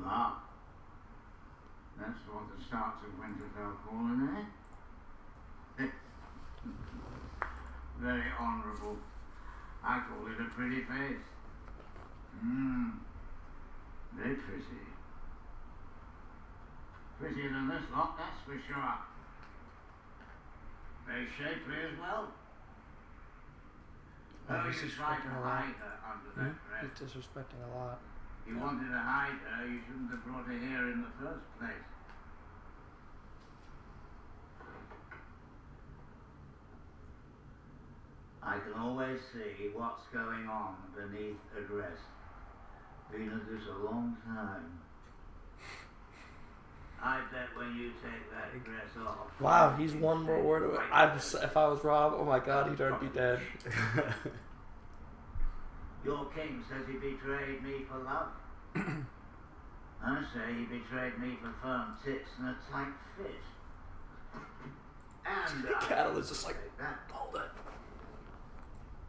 La. That's what the starts of Winterfell calling it. Very honourable. I call it a pretty face. Very pretty. Prettier than this lot, that's for sure. Very shapely as well. Oh, He's he's tried to disrespecting a lot. hide her under that dress. He's disrespecting a lot. If you wanted to hide her, you shouldn't have brought her here in the first place. I can always see what's going on beneath a dress. Been at this a long time. I bet when you take that dress off... Wow, he's one more word away. If I was Rob, oh my god, he'd already be dead. Your king says he betrayed me for love. I say he betrayed me for firm tits and a tight fit. And Cattle is just like, that. hold it.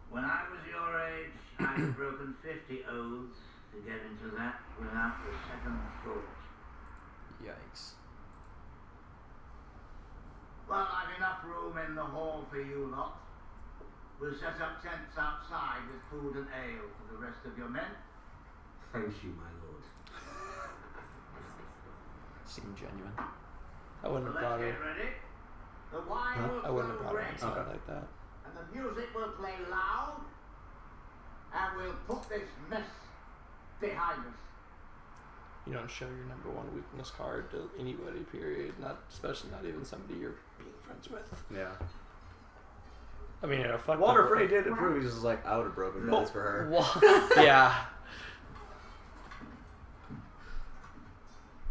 When I was your age, I had broken 50 oaths to get into that without a second thought. Yikes. Well, I've enough room in the hall for you lot. We'll set up tents outside with food and ale for the rest of your men. Thank you, my lord. Seemed genuine. I wouldn't have brought Let's her. get ready. The wine will I wouldn't have flow brought her red, on something like that. and the music will play loud, and we'll put this mess behind us. You don't show your number one weakness card to anybody, period. Not, especially not even somebody you're being friends with. Yeah. I mean, fuck Walter the- Frey did approve. He's just like, I would have broken Well, bones for her. yeah.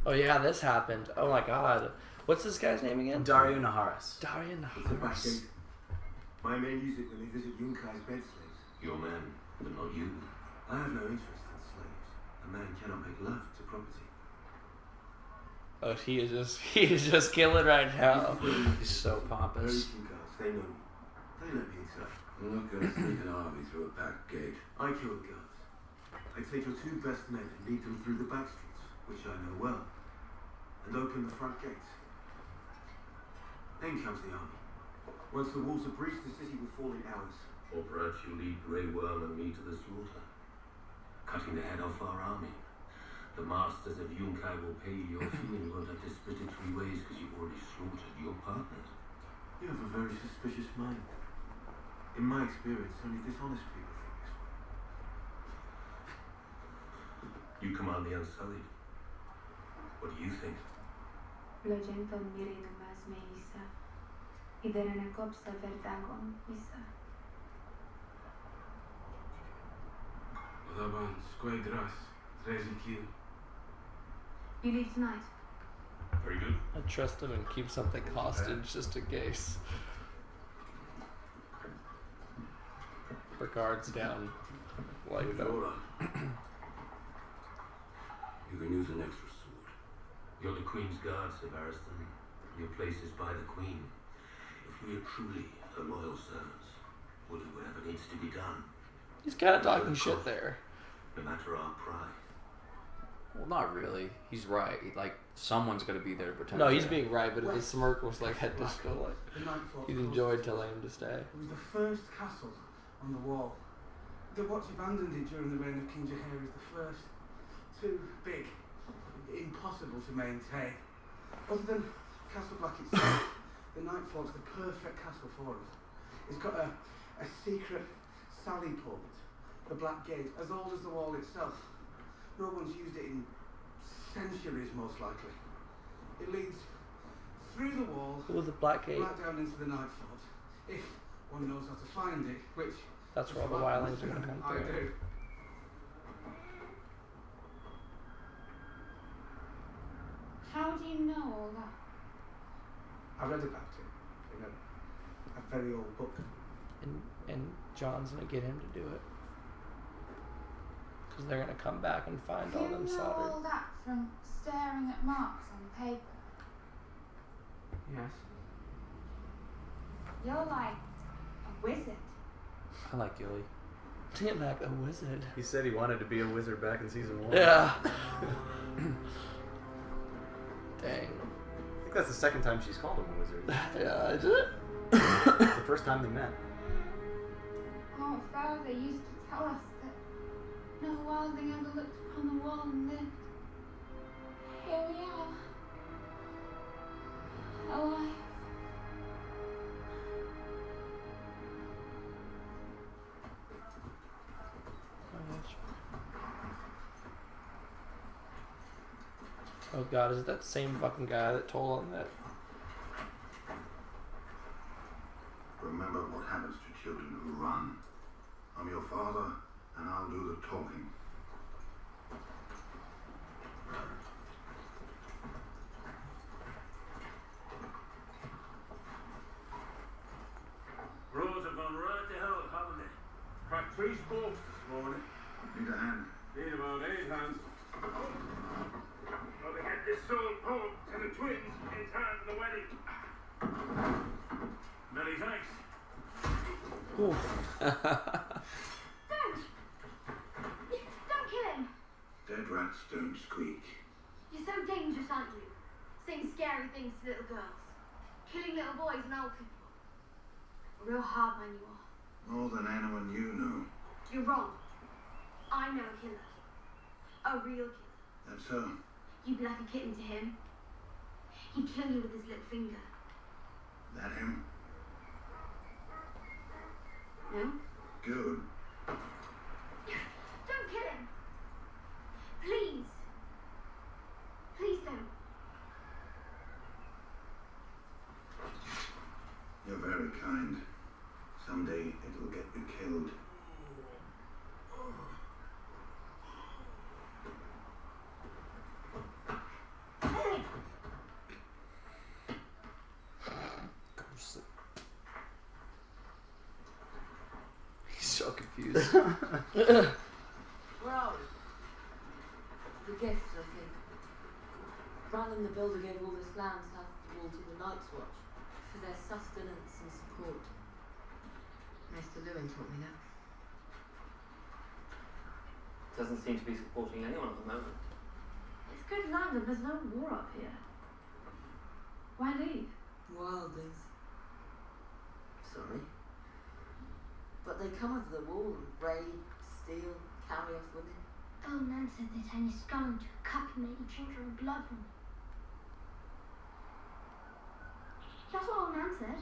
Oh yeah, this happened. Oh my god. What's this guy's name again? Dario Naharis. Darian It's a back Naharis. gate. My men use it when they visit Yunkai's bed slaves. Your men, but not you. I have no interest in slaves. A man cannot make love to property. Oh, he is just killing right now. He's so Very pompous. few guards, they know me. They let me inside. I'm not going to sneak an army through a back gate. I kill the guards. I take your two best men and lead them through the back streets, which I know well, and open the front gates. Then comes the army. Once the walls are breached, the city will fall in hours. Or perhaps you lead Grey Worm and me to the slaughter, cutting the head off our army. The masters of Yunkai will pay you your fee, and you won't have to split it 3 ways because you've already slaughtered your partners. You have a very suspicious mind. In my experience, only dishonest people think this way. You command the Unsullied. What do you think? Πλογέντον μυρίνου μας με ίσα, ιδέραν εκόψα βερτάγον ίσα. Odaban, Squadras, Trezikil. You leave tonight? Very good. I trust him and keep something hostage just in case. Her guards down. Like that. Laura. You can use an extra sword. You're the Queen's guard, Sir Barristan. Your place is by the Queen. If we are truly her loyal servants, we'll do whatever needs to be done, He's kind of talking shit there. no matter our pride. Well, not really. He's right. Like, someone's going to be there to protect No, he's her. being right, but the smirk was like, I just feel like The Nightfall he's Close. enjoyed telling him to stay. It was the first castle on the wall. The Watch abandoned it during the reign of King Jaehaerys the First. Too big, impossible to maintain. Other than Castle Black itself, the Nightfall's the perfect castle for us. It's got a secret sally port, the Black Gate, as old as the wall itself. No one's used it in centuries, most likely. It leads through the wall, It was the Black Gate. right down into the Nightfall, if one knows how to find it, which That's where all the wildlings are going to come I through. do. How do you know all that? I read about it in a very old book. And John's going to get him to do it. Because they're going to come back and find Do all you them know slaughtered. all that from staring at marks on paper? Yes. You're like a wizard. I like Gilly. Damn, like a wizard. He said he wanted to be a wizard back in season 1. Yeah. that's the second time she's called him a wizard. Yeah, is it? The first time they met. Our father used to tell us that no wildling ever looked upon the wall and lived. Here we are. Alive. Oh god, is it that same fucking guy that told on that? Remember what happens to children who run. I'm your father, and I'll do the talking. Roads have gone right to hell, haven't they? Cracked 3 spokes this morning. Need a hand. Need about 8 hands. Well, they get this soul pope to the twins in time for the wedding. Many thanks. Don't! Don't kill him! Dead rats don't squeak. You're so dangerous, aren't you? Saying scary things to little girls. Killing little boys and old people. A real hard man you are. More than anyone you know. You're wrong. I know a killer. A real killer. That's so. You'd be like a kitten to him. He'd kill you with his little finger. That him? No? Good. Don't kill him! Please! Please don't. You're very kind. Someday it'll get you killed. He's so confused. Where are we? The gift, I think. Brandon the Builder gave all this land south of the wall to the Night's Watch for their sustenance and support. Mr. Lewin taught me that. Doesn't seem to be supporting anyone at the moment. It's good land and there's no war up here. Why leave? Wildlings. Sorry? But they come over the wall and raid, steal, carry off women. Old Nan said they turn your skull into a cup and make you drink your own blood from it. That's what old Nan said.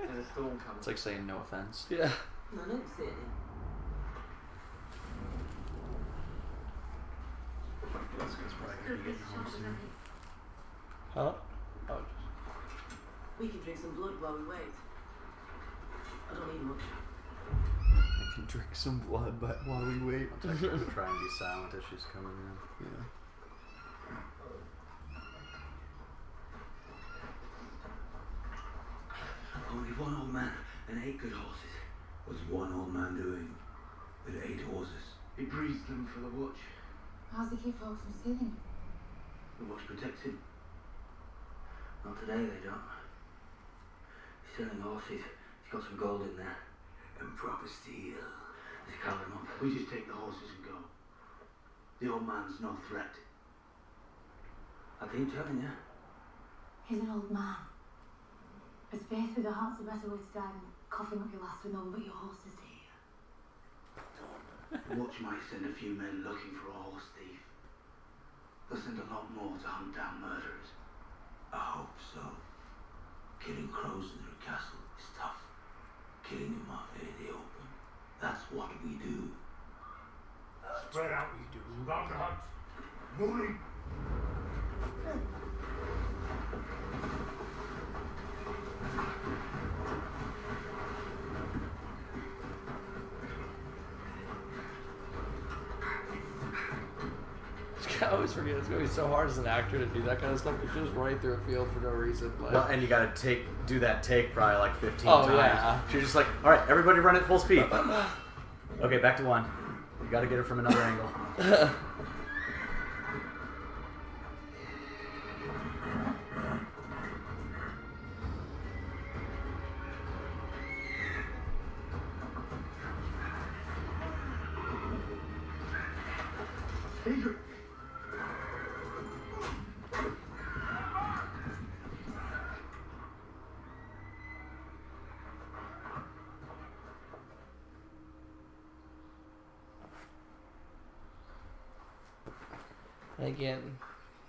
There's a storm coming. It's like saying no offense. Yeah. No, I don't see any. Huh? Oh, We can drink some blood while we wait. I don't need much. I can drink some blood, but while we wait. I'll text her to try and be silent as she's coming in. Yeah. Only one old man and 8 good horses. What's one old man doing with 8 horses? He breeds them for the watch. How's he keep folk from stealing? The watch protects him. Not today, they don't. He's selling horses. He's got some gold in there. And proper steel. Let's call him up. We just take the horses and go. The old man's no threat. I keep telling you. He's an old man. His faith with the heart's a better way to die than coughing up your last with none but your horses to hear. The watch might send a few men looking for a horse thief. They'll send a lot more to hunt down murderers. I hope so. Killing crows in their castle is tough. Killing them out there in the open. That's what we do. Spread out. Round the hunt. Moving. I always forget it's gonna be so hard as an actor to do that kind of stuff. It's just running through a field for no reason. Like, Well, and you gotta do that take probably like 15 Oh, times. yeah. She's just like, all right, everybody run at full speed. Okay, back to 1. You gotta get her from another angle. Adrian! And again,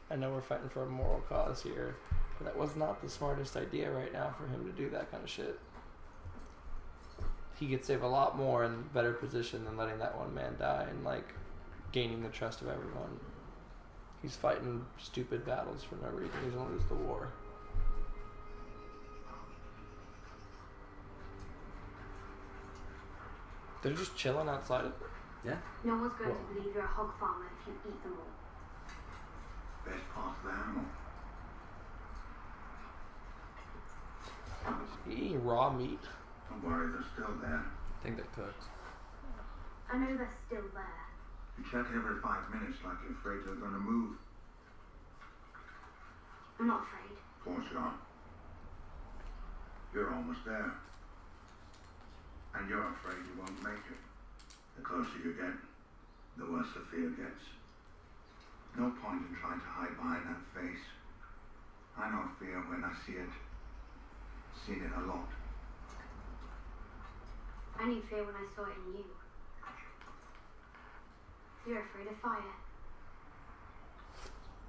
I know we're fighting for a moral cause here, but that was not the smartest idea right now for him to do that kind of shit. He could save a lot more in better position than letting that one man die and like gaining the trust of everyone. He's fighting stupid battles for no reason. He's gonna lose the war. They're just chilling outside of it. Yeah. No one's going to believe you're a hog farmer if you eat them all. Best part of the animal. You eating raw meat? Don't worry, they're still there. I think they're cooked. I know they're still there. You check every 5 minutes like you're afraid they're gonna move. I'm not afraid. Of course you are. You're almost there. And you're afraid you won't make it. The closer you get, the worse the fear gets. No point in trying to hide behind that face. I know fear when I see it. Seen it a lot. I knew fear when I saw it in you. You're afraid of fire.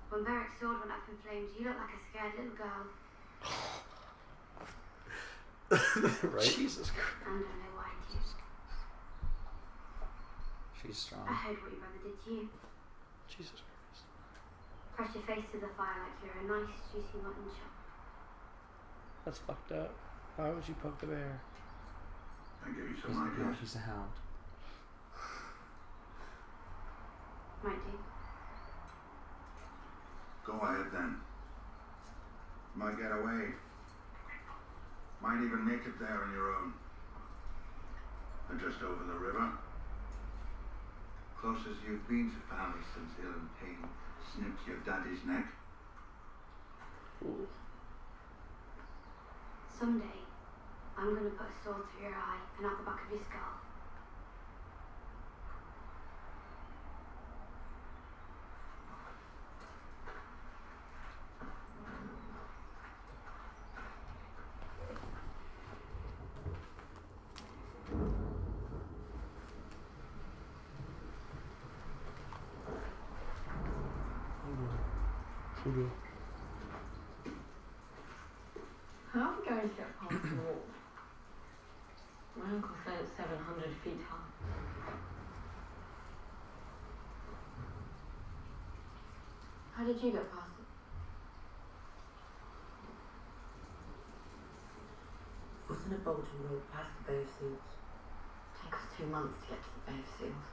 When Beric's sword went up in flames, you looked like a scared little girl. Right? Jesus Christ. And I know why you. She's strong. I heard what your brother did to you. Jesus Christ. Press your face to the fire like you're a nice, juicy mutton chop. That's fucked up. Why would you poke the bear? I give you some ideas. He's a hound. Might do. Go ahead then. Might get away. Might even make it there on your own. And just over the river. Closest you've been to family since Ill and Payne snipped your daddy's neck. Ooh. Someday, I'm going to put a sword through your eye and out the back of your skull. How are we going to get past the wall? My uncle said it's 700 feet high. How did you get past it? Wasn't a Bolton Road past the Bay of Seals? Take us 2 months to get to the Bay of Seals.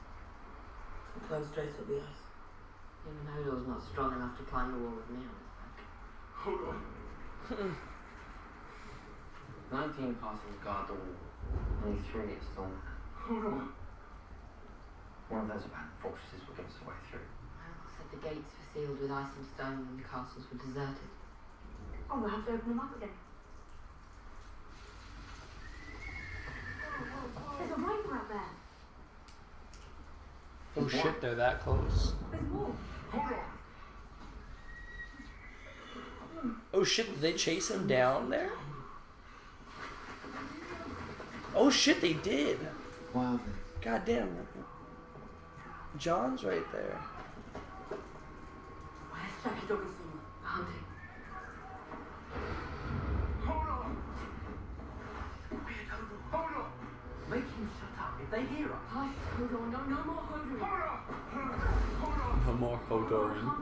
We'll climb straight up the ice. Even Hodor's not strong enough to climb the wall with me on his back. Hold on. 19 castles guard the wall. Only 3 get stormed. Hold on. One of those abandoned fortresses will give us a way through. My uncle said the gates were sealed with ice and stone and the castles were deserted. Oh, we'll have to open them up again. There's a rifle out there. Oh shit, they're that close. There's more. Hold on. Oh shit, did they chase him down there? Oh shit, they did. Wow. God damn. John's right there. Where's Jackie Dogginson? Hunting. Hold on. Quiet, Hodor. Hold on. Make him shut up. If they hear us. Hush, Hodor. No more Hodor. Hold on. Hold on. No more Hodoring. Hold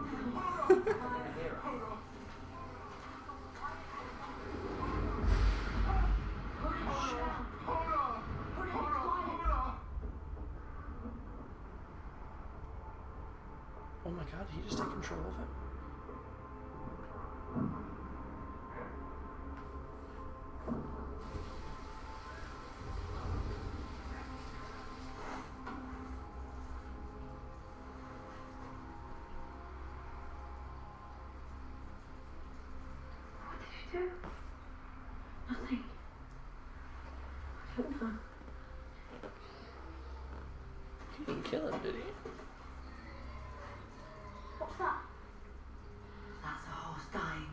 on. They hear us. Hold on. Oh my god, did he just take control of him? What did you do? Nothing. I don't know. He didn't kill him, did he? What's that? That's a horse dying.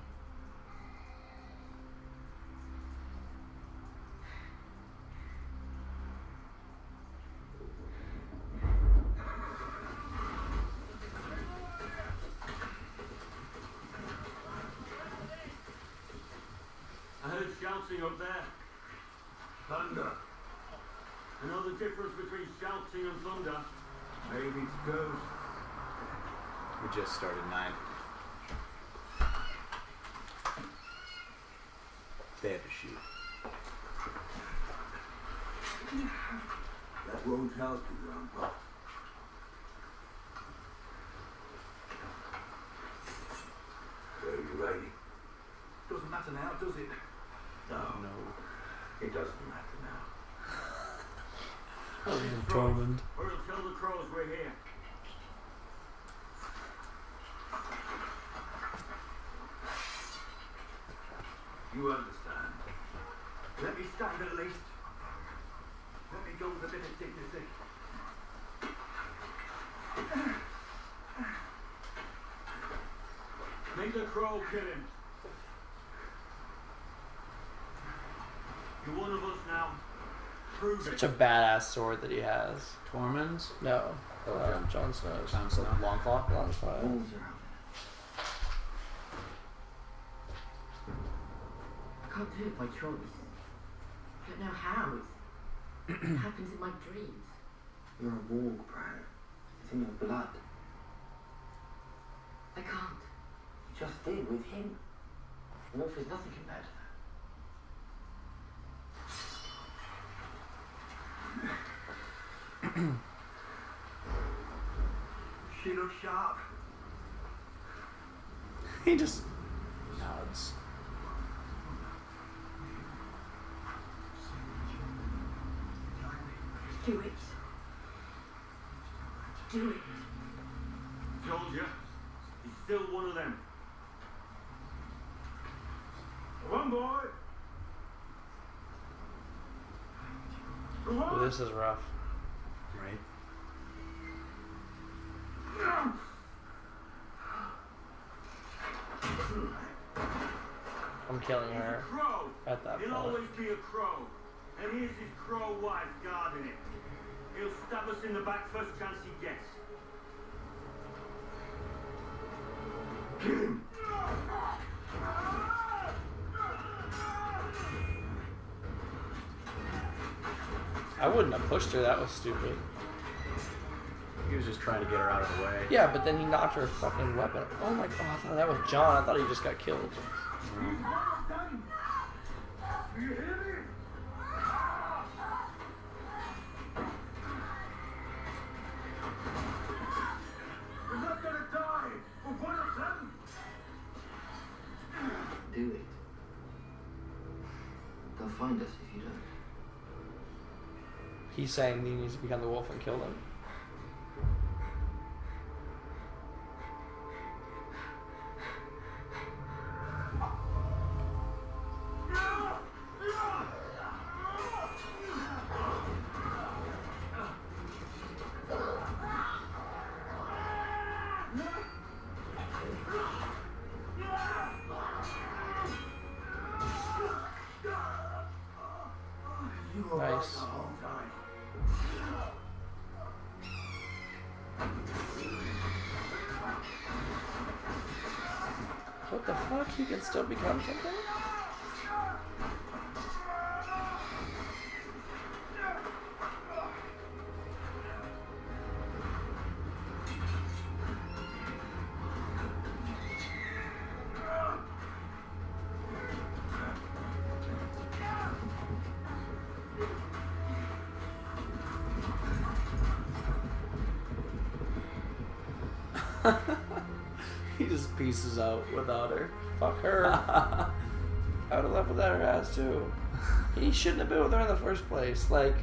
shouting up there? Thunder. I know the difference between shouting and thunder. Maybe it's ghosts. We just started 9. They had to shoot. That won't help you, Grandpa. Are you ready? Doesn't matter now, does it? No. It doesn't matter now. Tormund. Or he'll tell the crows we're here. You understand. Let me stand at least. Let me go with a bit of dignity. Make the crow kill him. You're one of us now. Prove Such it. a badass sword that he has. Tormund's? No. Jon Snow's. Jon Snow. Longclaw? Longclaw. Wolves are out there. I can't do it by choice. I don't know how. It happens in my dreams. You're a warg, Bran. It's in your blood. I can't. You just did with him. The wolf is nothing compared to that. She looks sharp. He just nods. Do it. Do it. Told you. He's still one of them. Come on, boy. Come Ooh, on. this is rough. Right? I'm killing her Crow. at that He'll point. always be a crow. And here's his crow wife guarding it. He'll stab us in the back first chance he gets. Kill him. I wouldn't have pushed her, that was stupid. He was just trying to get her out of the way. Yeah, but then he knocked her fucking weapon. Oh my god, I thought that was John. I thought he just got killed. Do you hear me? We're not gonna die. We're one of them. Do it. They'll find us if you don't. He's saying he needs to become the wolf and kill them. You were right Nice. the whole time. What the fuck? He can still become something? He just pieces out without her. Fuck her. I would have left without her ass too. He shouldn't have been with her in the first place. Like,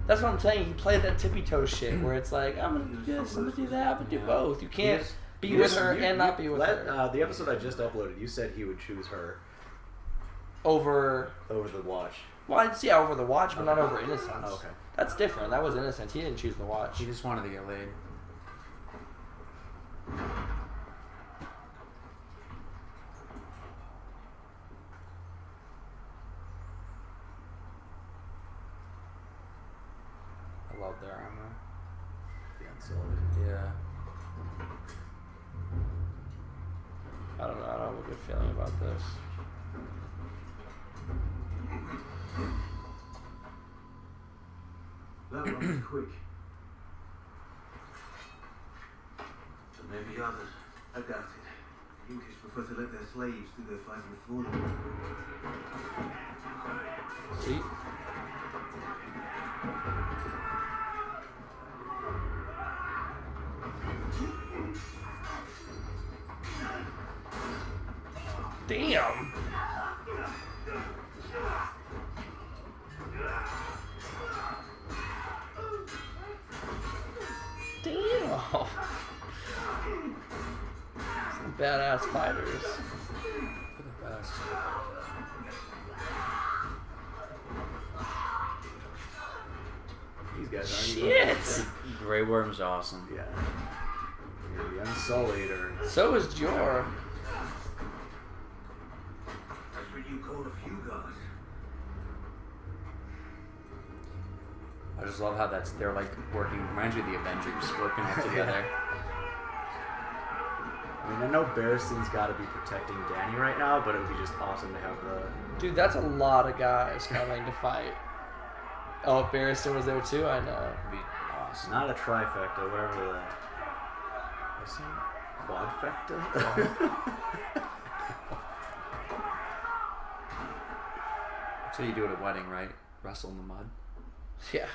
that's what I'm saying. He played that tippy toe shit where it's like, I'm gonna do this, I'm gonna do that, but do both. You can't be with her and not be with her. The episode I just uploaded, you said he would choose her Over the watch. Well, I'd see over the watch, but not over innocence. Oh, okay. That's different. That was innocence. He didn't choose the watch. He just wanted to get laid. I love their armor. The Unsullied. Yeah. I don't know. I don't have a good feeling about this. was quick. There may be others. I doubt it. The Yunkish prefer to let their slaves do their fighting for them. See? Damn. Damn. Some badass fighters. They're the best. These guys aren't Shit. Grey Worm's awesome. Yeah. You're gonna be unsullied or. So is Jor. That's what you call a few guys. I just love how they're like working. Reminds me of the Avengers working all together. I mean, I know Barristan's got to be protecting Danny right now, but it would be just awesome to have the. Dude, that's a lot of guys coming to fight. Oh, if Barristan was there too, I know. It'd be awesome. Not a trifecta, whatever the. What's it? Quadfecta? That's what you do at a wedding, right? Wrestle in the mud. Yeah.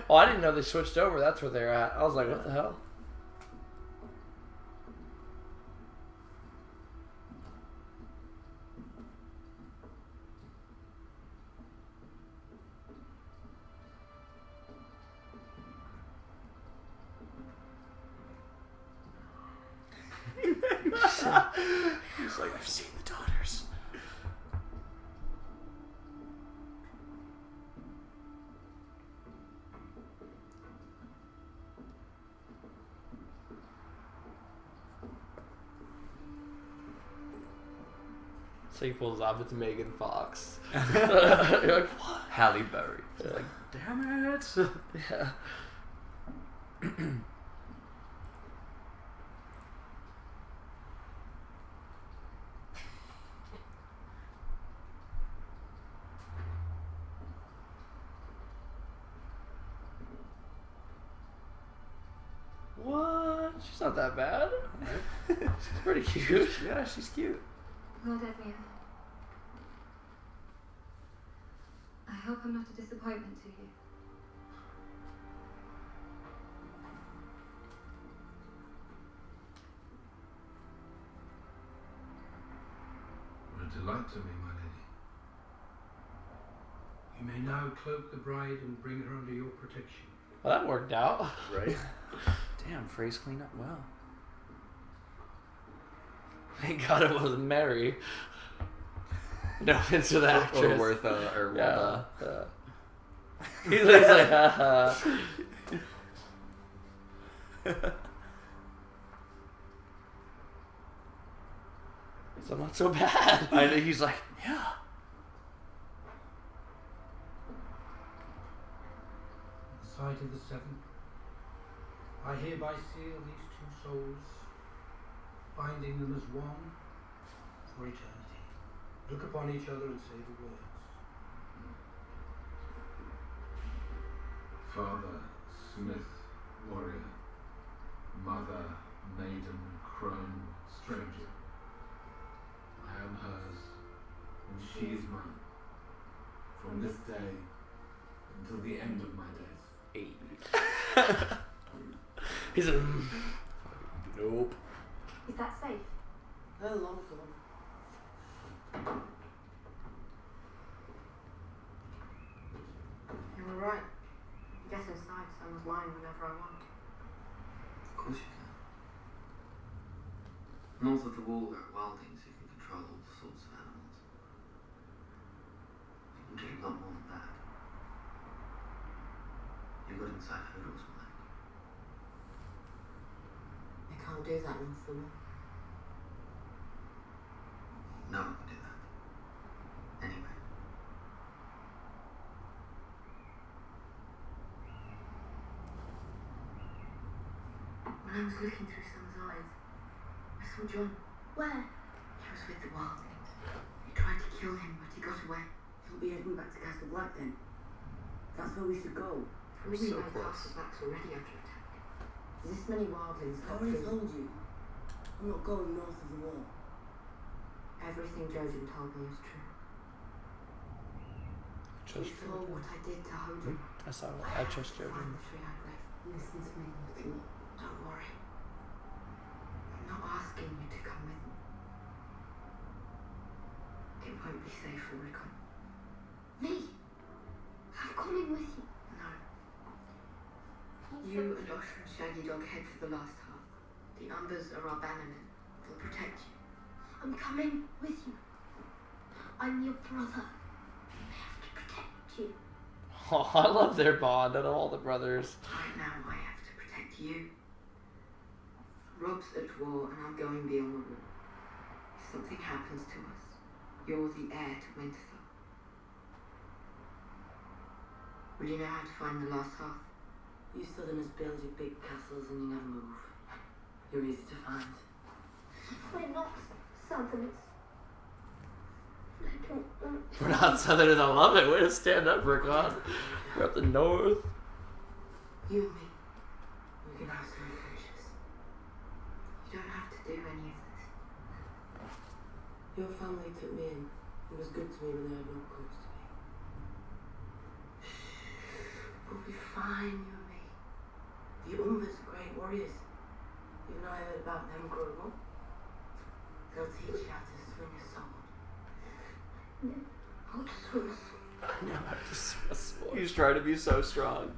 Oh, I didn't know they switched over. That's where they're at. I was like, what the hell? He's like, I've seen the daughters. So he pulls off, it's Megan Fox. You're like, what? Halle Berry. She's like, Damn it! yeah. What? She's not that bad. She's pretty cute. Yeah, she's cute. Lord Edmure, I hope I'm not a disappointment to you. You're a delight to me, my lady. You may now cloak the bride and bring her under your protection. Well, that worked out. Right? Damn, Frey's cleaned up well. Thank God it wasn't Mary. No offense to the actress. Or Wertha, or Yeah. Wilda. He's like, haha. So not so bad. I know, he's like, yeah. The sight of the seventh, I hereby seal these two souls, binding them as one for eternity. Look upon each other and say the words. Father, smith, warrior, mother, maiden, crone, stranger. I am hers, and she is mine. From this day until the end of my days. He's a. Nope. Is that safe? They're long for them. You were right. Get inside someone's line whenever I want. Of course you can. North of the wall there are wildings who can control all sorts of animals. You can do a lot more than that. You got inside Hodor's mind. They can't do that north of the wall. No one can do that. Anyway. When I was looking through someone's eyes, I saw John. Where? He was with the wildlings. They tried to kill him, but he got away. He'll be heading back to Castle Black then. That's where we should go. Maybe So my close. castle back's already under attack. This many wildlings I got already through. told you. I'm not going north of the wall. Everything Jojen told me is true. Just You saw what I did to Hodin. I saw it. I trust Find Jojen. the tree I've left. Listen to me. Don't worry. I'm not asking you to come with me. It won't be safe for Rickon. Me? I'm coming with you. No. You and Osher and Shaggy Dog head for the last half. The Umbers are our bannermen. They'll protect you. I'm coming with you. I'm your brother. I have to protect you. Oh, I love their bond out of all the brothers. Right now, I have to protect you. Rob's at war, and I'm going beyond the wall. If something happens to us, you're the heir to Winterfell. Will you know how to find the last half? You Southerners build your big castles and you never move. You're easy to find. We're not Southerners. I don't want to. We're not Southerners. I love it. Way to stand up, Rickon. We're up the north. You and me, we can have some adventures. You don't have to do any of this. Your family took me in and was good to me when they had no close to me. We'll be fine, you and me. The Umbers are great warriors. Even I heard about them growing up. They'll teach you how to swing a sword. I'll swim. No, I just he's trying to be so strong.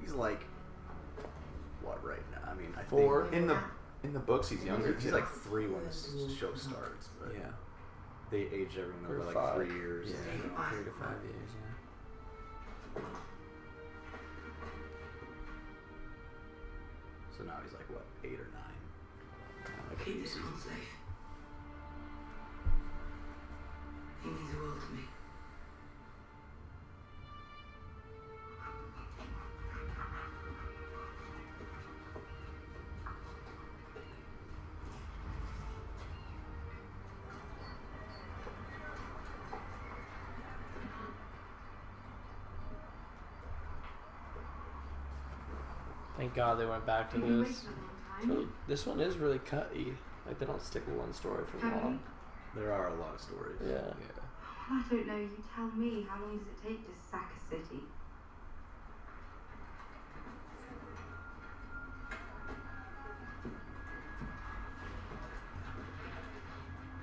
He's like, what right now? I mean, I 4. think in the books he's younger. He's like 3 when this show starts. But Yeah. they aged everyone Or over like 5. 3 years. Yeah, 3 to 5 years. Yeah. So now he's like what, 8 or 9? Like Keep this one safe. He means the world to me. Thank God they went back to We've been this. waiting a long time. This one is really cutty. Like they don't stick with one story for Have long. There are a lot of stories. Yeah. Well, I don't know. You tell me. How long does it take to sack a city?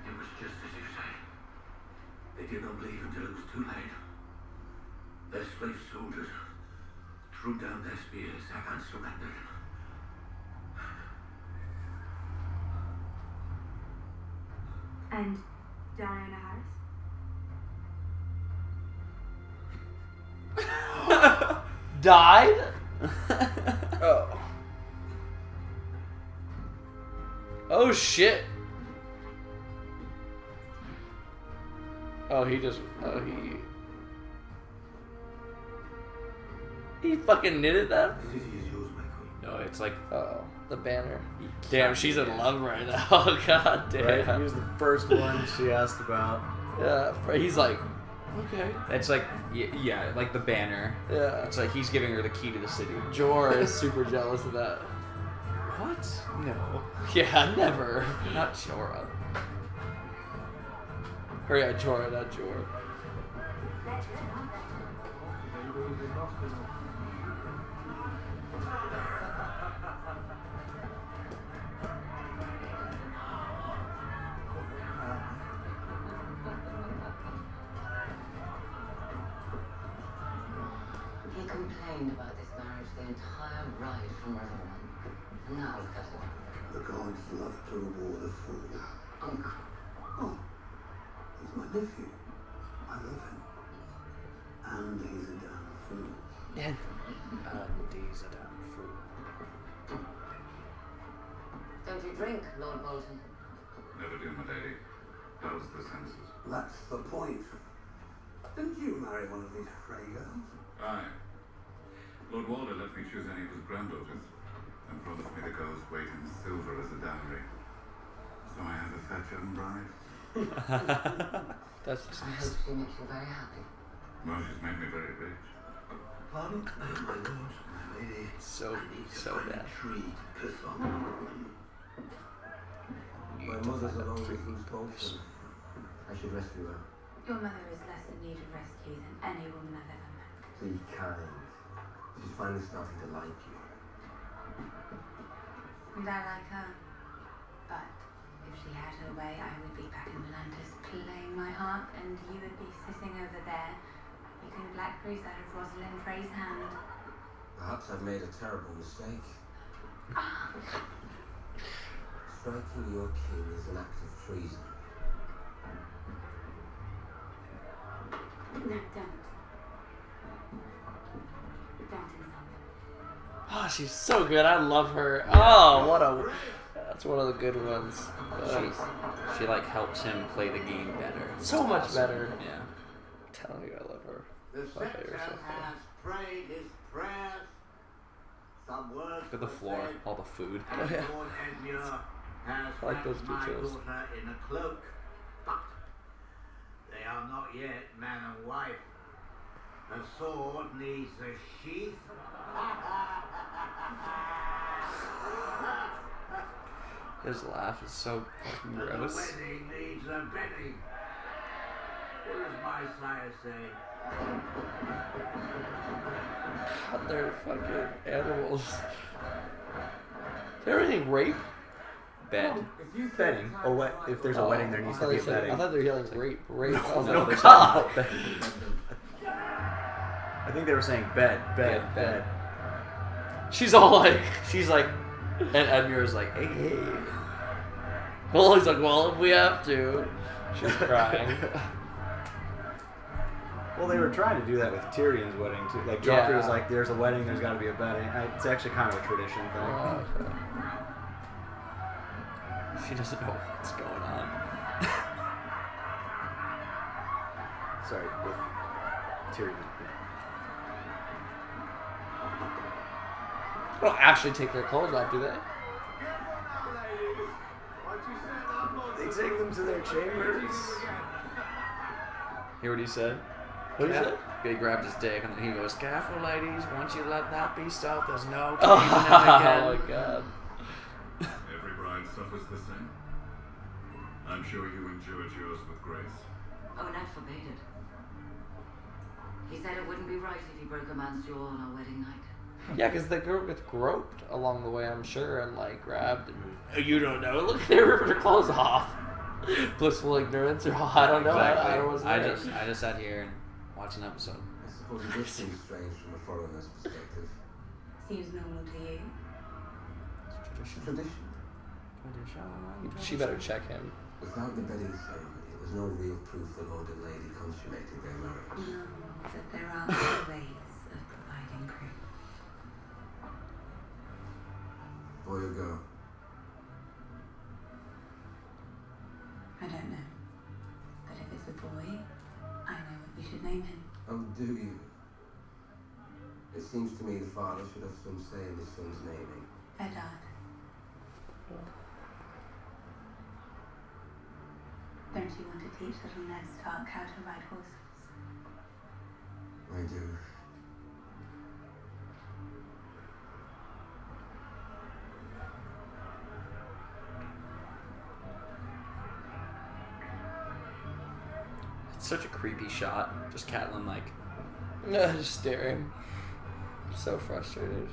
It was just as you say. They did not believe until it was too late. Their slave soldiers threw down their spears and surrendered. And Diana Harris? Died? Oh. Oh shit. Oh, he just. Oh, he fucking knitted that? The city is yours, my queen. No, it's like Oh, the banner. Damn, she's in love right now. Oh, god damn. Right? He was the first one she asked about. Yeah, he's like, okay. it's like yeah, like the banner. Yeah. It's like he's giving her the key to the city. Jor is super jealous of that. What? No. Yeah, never. Not Jorah. Or yeah, Jorah, not Jor. He complained about this marriage the entire ride from Riverrun. And now look at it. The gods love to reward a fool. Uncle. Oh, he's my nephew. I love him. And he's a damn fool. And He's a damn fool. Don't you drink, Lord Bolton? Never do, my lady. Dulls the senses. That's the point. Didn't you marry one of these Frey girls? Aye. Lord Walder let me choose any of his granddaughters and promised me the girls' weight in silver as a dowry. So I have a fat young bride. That's I hope she makes you very happy. Well, she's made me very rich. Pardon? My lord, my lady. So bad. Tree to piss on. My mother's along with loose bolts. I should rescue her. Your mother is less in need of rescue than any woman I've ever met. Be kind. She's finally starting to like you. And I like her. But if she had her way, I would be back in Volantis playing my harp, and you would be sitting over there, picking blackberries out of Rosalind Frey's hand. Perhaps I've made a terrible mistake. Striking your king is an act of treason. No, don't. Don't insult. Oh, she's so good. I love her. Oh, what a... That's one of the good ones. She like helps him play the game better. So much better. Yeah. I'm telling you, I love her. The My favorite Spectre so far. has prayed his prayers. Some words Look at the floor, all the food. Oh, yeah. Lord Edmure has I like those wrapped my details. daughter in a cloak, but they are not yet man and wife. Her sword needs a sheath. His laugh is so fucking And the gross. wedding needs a bedding. What does my sire say? God, they're fucking animals. Is there anything rape? Bed. Bedding. Or what? If there's a wedding, there needs to be a bedding. I thought they were yelling rape. Rape. I was No, like, they're God. saying bed. I think they were saying bed. Yeah, bed. She's all like, She's like, and Edmure's like, hey. hey. Well, he's like, well, if we have to. She's crying. Well, they were trying to do that with Tyrion's wedding too. Like Joffrey was like, "There's a wedding, there's got to be a wedding." It's actually kind of a tradition thing. Oh, okay. She doesn't know what's going on. Sorry, with Tyrion. They don't actually take their clothes off, do they? They take them to their chambers. Hear what he said? What did he say? He grabbed his dick and then he goes, "Careful, ladies. Once you let that beast out, there's no Oh, caving him again." my God. Every bride suffers the same. I'm sure you endured yours with grace. Oh, Ned forbade it. He said it wouldn't be right if he broke a man's jaw on our wedding night. Yeah, because the girl gets groped along the way, I'm sure, and like grabbed. And, you don't know. Look, they're ripping her clothes off. Blissful ignorance, or I don't know. Exactly. I wasn't there. I just sat here and watched an episode. I suppose it does seem strange from a foreigner's perspective. Seems normal to you. Tradition. She better check him. Without the wedding ceremony, it was no real proof the Lord and Lady consummated their marriage. No, but there are other ways of providing proof. Boy or girl? I don't know. But if it's a boy, I know what we should name him. Oh, do you? It seems to me the father should have some say in his son's naming. Eddard. Don't you want to teach little Ned Stark how to ride horses? I do. It's such a creepy shot. Just Catelyn like, Just staring. So frustrated.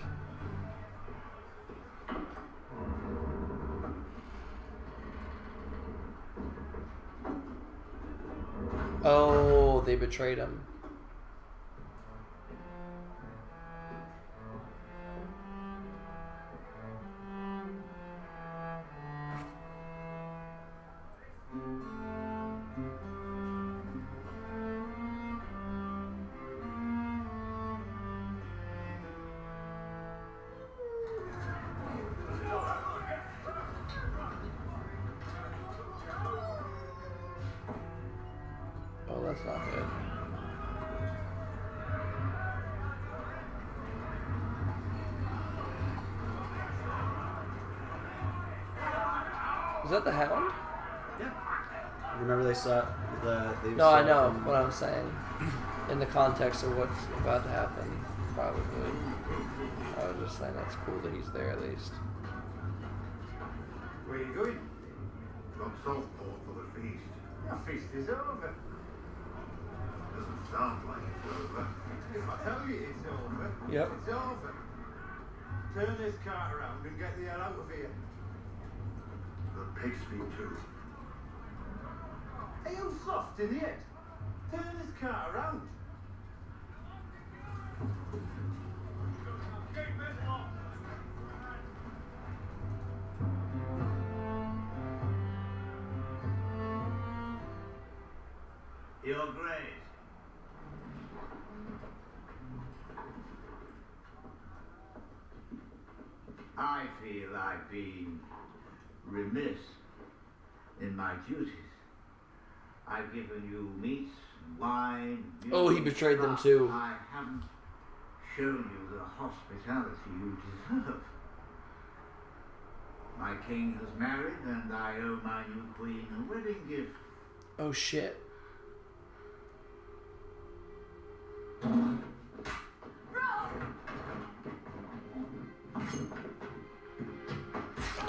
Oh, they betrayed him. Oh, that's not good. Is that the Hound? Yeah. Remember they saw No, I know what I'm saying. In the context of what's about to happen. probably. I was just saying that's cool that he's there at least. Where are you going? From Southport for the feast. The feast is over. Doesn't sound like it's over. If I tell you it's over, Yep. it's over. Turn this cart around and get the hell out of here. The pigs feed too. Are you soft in the head? Turn this cart around. Your Grace. I feel I've been remiss in my duties. I've given you meats, wine, Oh, he music, betrayed them but too. I haven't shown you the hospitality you deserve. My king has married, and I owe my new queen a wedding gift. Oh shit.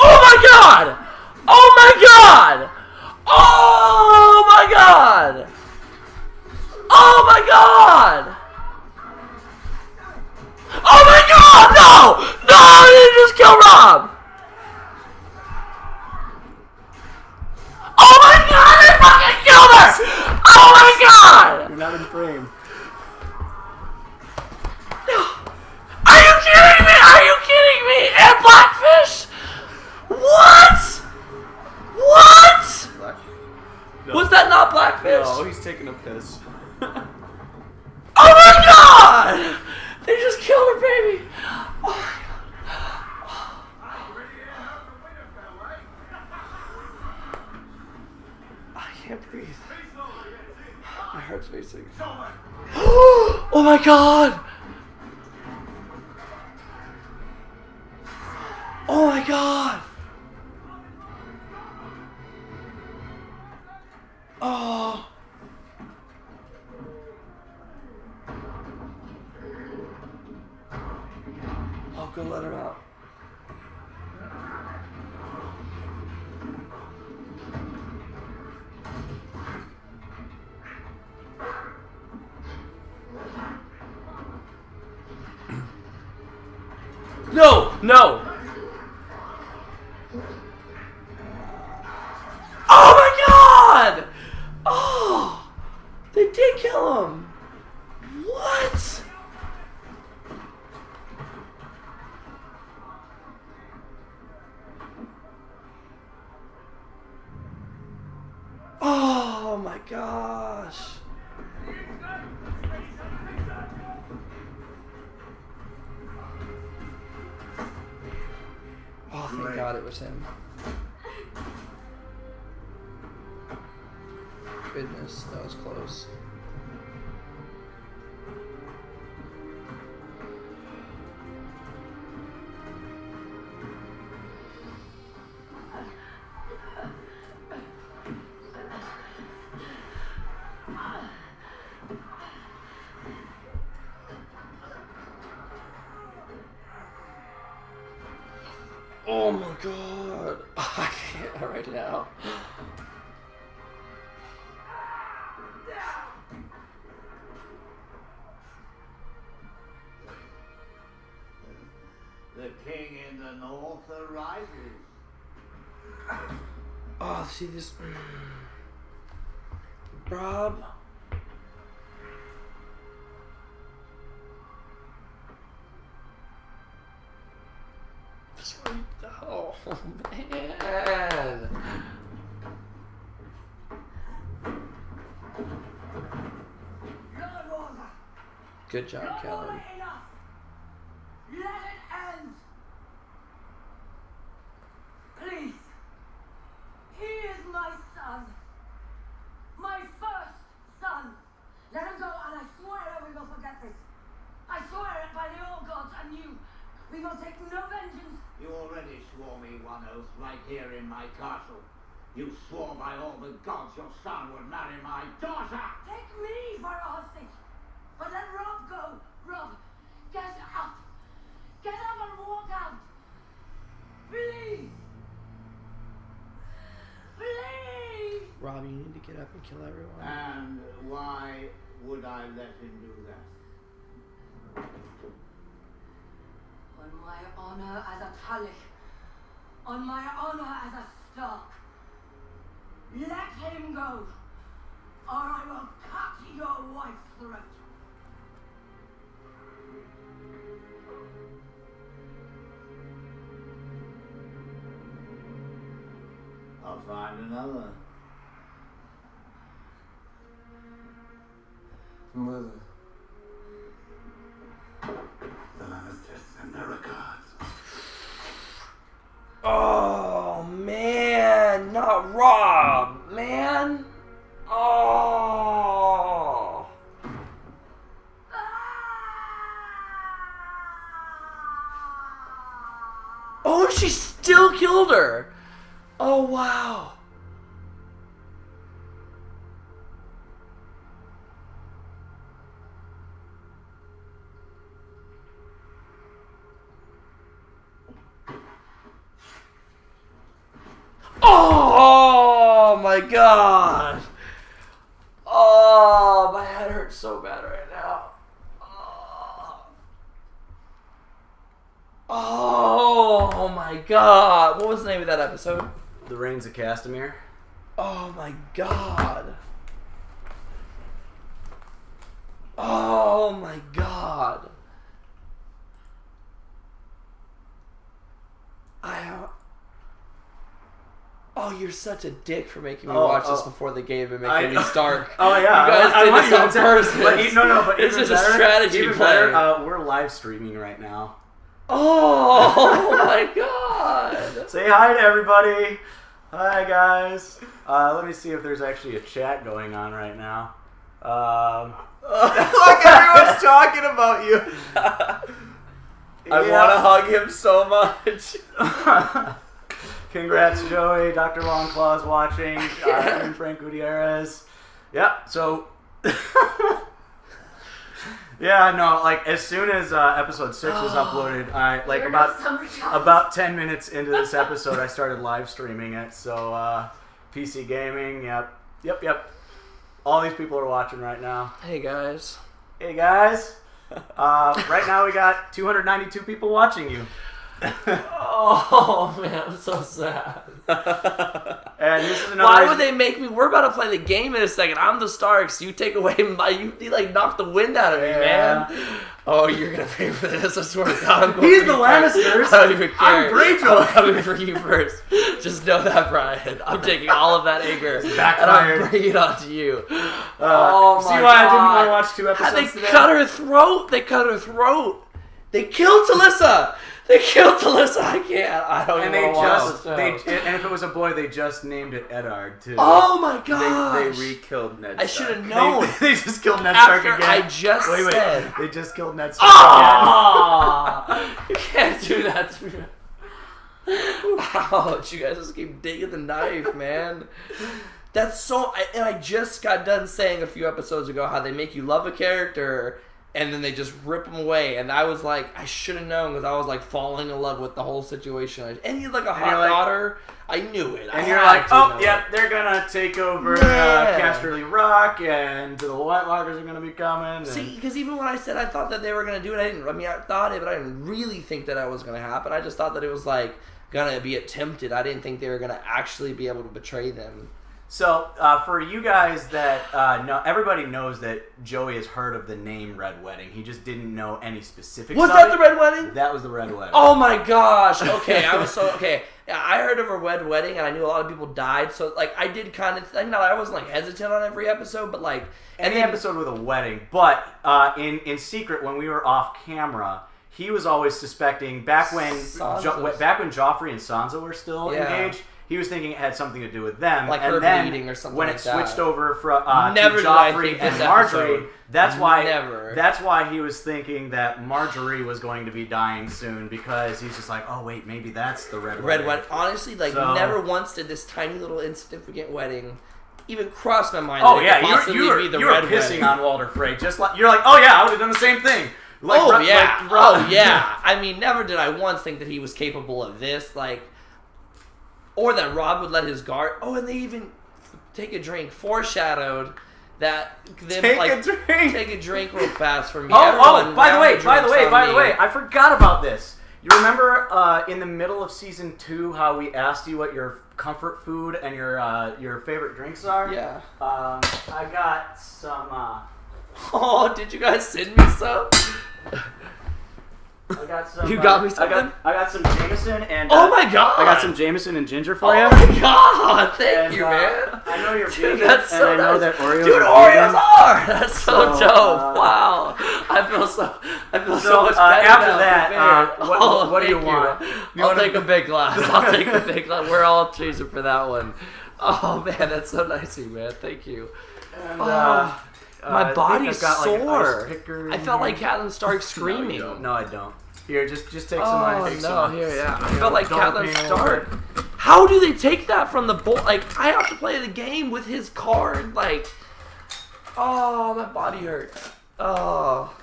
Oh my god! Oh my god! Oh my god! Oh my god! Oh my god! No! No! They just killed Rob! Oh my god! They fucking killed her! Oh my god! You're not in frame. Are you kidding me? Are you kidding me? And Blackfish? What? What? No. Was that not Blackfish? No, he's taking a piss. Oh my god! They just killed her baby. Oh my god. I can't breathe. My heart's racing. Oh my god! Oh my god! Oh. I'll go let her out. No! No! Oh my god! Oh! They did kill him! What? Oh my gosh! Oh, thank God it was him. Goodness, that was close. Oh my god! I can't right now. The king in the north arises. Oh, see this. Rob. Oh man. Good job, Kellen. Let it end! Please. He is my son. My first son. Let him go, and I swear we will forget this. I swear it by the old gods and you. We will take no vengeance. You already swore me one oath right here in my castle. You swore by all the gods your son would marry my daughter. Take me for a hostage. But let Rob go. Rob, Get up! Get up and walk out! Please! Please! Robbie, you need to get up and kill everyone. And why would I let him do that? On my honor as a Talik, on my honor as a Stark, let him go, or I will cut your wife's throat. I'll find another. Mother. The Lannisters send their regards. Oh man, not Rob, man. Oh. Oh, she still killed her. Oh wow. Oh my god! Oh, my head hurts so bad right now. Oh my god! What was the name of that episode? The Reigns of Castamere. Oh my god! Oh my god! Oh, you're such a dick for making me watch this before the game and making me Stark. Oh yeah, you guys did this on purpose. But it's just a strategy play. We're live streaming right now. Oh my god! Say hi to everybody. Hi guys. Let me see if there's actually a chat going on right now. Look, everyone's talking about you. I want to hug him so much. Congrats, Joey. Dr. Longclaw's watching. I'm Frank Gutierrez. Yep, so... yeah, no, like, as soon as episode 6 was uploaded, I, like, about 10 minutes into this episode, I started live streaming it, so, PC Gaming, yep. All these people are watching right now. Hey, guys. Hey, guys. Right now we got 292 people watching you. Oh man, I'm so sad. And this is another Why reason. would they make me? We're about to play the game in a second. I'm the Starks. You take away my. You like knock the wind out of me, man. Oh, you're gonna pay for this. I swear to God, I'm going He's for the you Lannisters. First. I don't even care. I'm Greyjoy. I'm coming for you first. Just know that, Brian. I'm taking all of that anger backfired. and I'm bringing it onto you. Oh my God. See why I didn't want to watch 2 episodes They today? cut her throat. They cut her throat. They killed Talissa. They killed Talissa. I can't. I don't And even they want just, and if it was a boy, they just named it Eddard too. Oh my God! They re-killed Ned Stark. I should have known. They just killed Ned Stark After again. I just said. They just killed Ned Stark again. You can't do that to me. Ouch! You guys just keep digging the knife, man. That's so. And I just got done saying a few episodes ago how they make you love a character and then they just rip them away. And I was like, I should have known because I was like falling in love with the whole situation. And he's like a hot daughter. I knew it. And you're like, oh, yeah, they're gonna take over Casterly Rock, and the White Walkers are gonna be coming. See, because even when I said I thought that they were gonna do it, I thought it, but I didn't really think that was gonna happen. I just thought that it was like gonna be attempted. I didn't think they were gonna actually be able to betray them. So, for you guys that know, everybody knows that Joey has heard of the name Red Wedding. He just didn't know any specifics. Was that the Red Wedding? That was the Red Wedding. Oh my gosh! Okay, I was so okay. Yeah, I heard of a Red Wedding, and I knew a lot of people died. So, like, I did kind of think that I wasn't like hesitant on every episode, but like any episode with a wedding. But in secret, when we were off camera, he was always suspecting back when Joffrey and Sansa were still engaged. He was thinking it had something to do with them, like and her then bleeding or something when like it that. switched over from to Joffrey and Marjorie, that's why he was thinking that Marjorie was going to be dying soon, because he's just like, oh wait, maybe that's the Red Wedding. Honestly, like never once did this tiny little insignificant wedding even cross my mind. Oh that yeah, it could possibly you were be the pissing Red Wedding. on Walder Frey, just like you're like, oh yeah, I would have done the same thing. Oh yeah. I mean, never did I once think that he was capable of this, like, or that Rob would let his guard. Oh, and they even take a drink. Foreshadowed that them take a drink real fast for me. By the way, I forgot about this. You remember in the middle of season 2 how we asked you what your comfort food and your favorite drinks are? Yeah. I got some. Oh, did you guys send me some? I got some. You got me something? I got some Jameson and. Oh my god! I got some Jameson and ginger for you. Oh my god! Thank you, man. I know you're Dude, vegan, that's so and I know nice. that Oreos Dude, are Oreos vegan. are. That's so dope. Wow. I feel so much better after now, that, prepared. what do you thank want? I'll take a big glass. I'll take a big glass. We're all choosing for that one. Oh man, that's so nice of you, man. Thank you. And, my body's sore. Like I felt like Catelyn Stark screaming. No, I don't. Here, just take some. I felt like Catelyn Stark. How do they take that from the board? Like, I have to play the game with his card. Like, oh, my body hurts. Oh.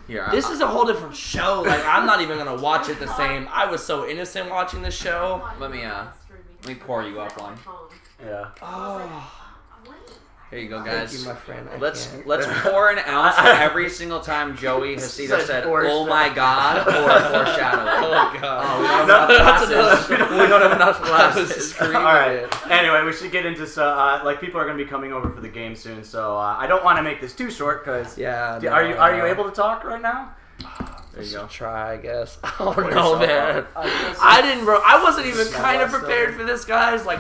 Here, This is a whole different show. Like, I'm not even gonna watch it the same. I was so innocent watching this show. Let me pour you up one. Yeah. Oh. Here you go, guys. Thank you, my friend. Let's pour an ounce for every single time Joey has either said "Oh my God" or "foreshadowing." Oh god. Oh, we don't have enough glasses. All right. Anyway, we should get into like people are going to be coming over for the game soon, so I don't want to make this too short because are you able to talk right now? There you go. Try, I guess. Oh no, man. I wasn't even kind of prepared for this, guys. Like,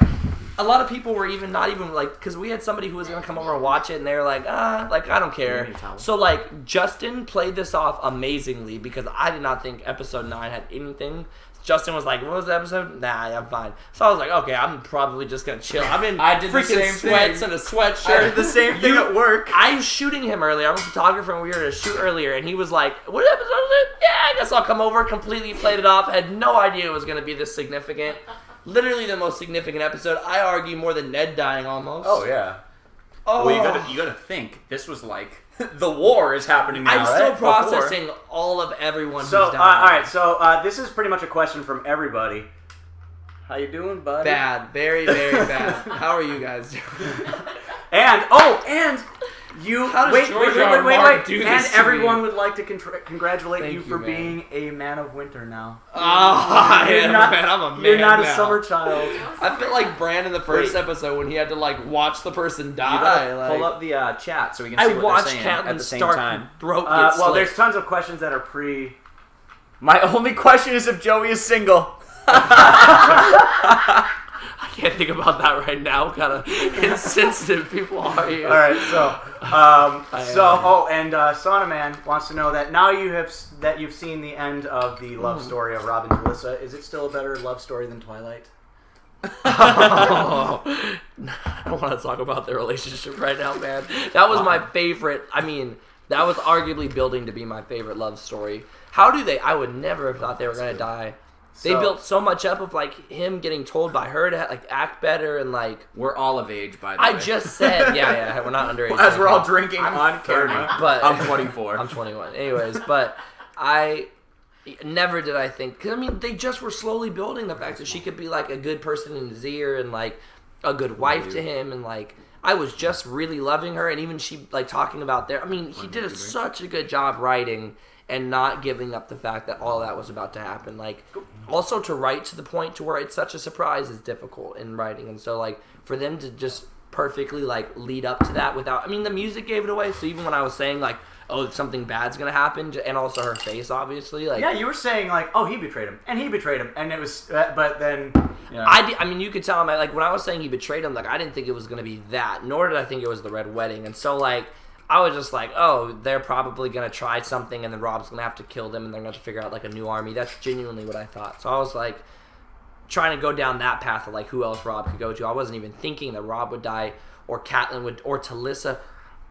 a lot of people were not even like, because we had somebody who was gonna come over and watch it, and they were like, I don't care. So like, Justin played this off amazingly because I did not think episode 9 had anything. Justin was like, what was the episode? Nah, I'm fine. So I was like, okay, I'm probably just gonna chill. I'm in freaking sweats and a sweatshirt. I did the same thing at work. I was shooting him earlier. I'm a photographer and we were to shoot earlier, and he was like, what episode is it? Yeah, I guess I'll come over. Completely played it off. Had no idea it was gonna be this significant. Literally the most significant episode. I argue more than Ned dying almost. Oh yeah. Oh. Well, you gotta think this was like the war is happening now. I'm still processing all of everyone who's dying. All right. So this is pretty much a question from everybody. How you doing, buddy? Bad. Very, very bad. How are you guys doing? And you wait. And everyone would like to congratulate you for being a man of winter now. Oh, I'm a man. You're not now. a summer child. I feel like Bran in the first episode when he had to like watch the person die. You gotta pull up the chat so we can see what they're saying at the same time. Well, there's tons of questions that are pre. My only question is if Joey is single. I can't think about that right now. What kind of insensitive people are you? All right, Sauna Man wants to know that now you've seen the end of the love story of Rob and Talissa. Is it still a better love story than Twilight? I don't want to talk about their relationship right now, man. That was my favorite. I mean, that was arguably building to be my favorite love story. How do they? I would never have thought they were gonna die. They built so much up of like him getting told by her to like act better and like we're all of age by the way. I just said yeah we're not underage. As we're all drinking on camera. But I'm 24. I'm 21. Anyways, but I never did I think because I mean they just were slowly building the fact that she could be like a good person in his ear and like a good wife to him and like I was just really loving her and even she like talking about I mean he did such a good job writing. And not giving up the fact that all that was about to happen. Like, also to write to the point to where it's such a surprise is difficult in writing. And so, like, for them to just perfectly, like, lead up to that without... I mean, the music gave it away. So even when I was saying, like, oh, something bad's going to happen, and also her face, obviously. Like, yeah, you were saying, like, oh, he betrayed him. And he betrayed him. And it was... but then... Yeah. I mean, you could tell him, like, when I was saying he betrayed him, like, I didn't think it was going to be that. Nor did I think it was the Red Wedding. And so, like... I was just like, oh, they're probably going to try something and then Rob's going to have to kill them and they're going to have to figure out, like, a new army. That's genuinely what I thought. So I was, like, trying to go down that path of, like, who else Rob could go to. I wasn't even thinking that Rob would die or Catelyn would, or Talissa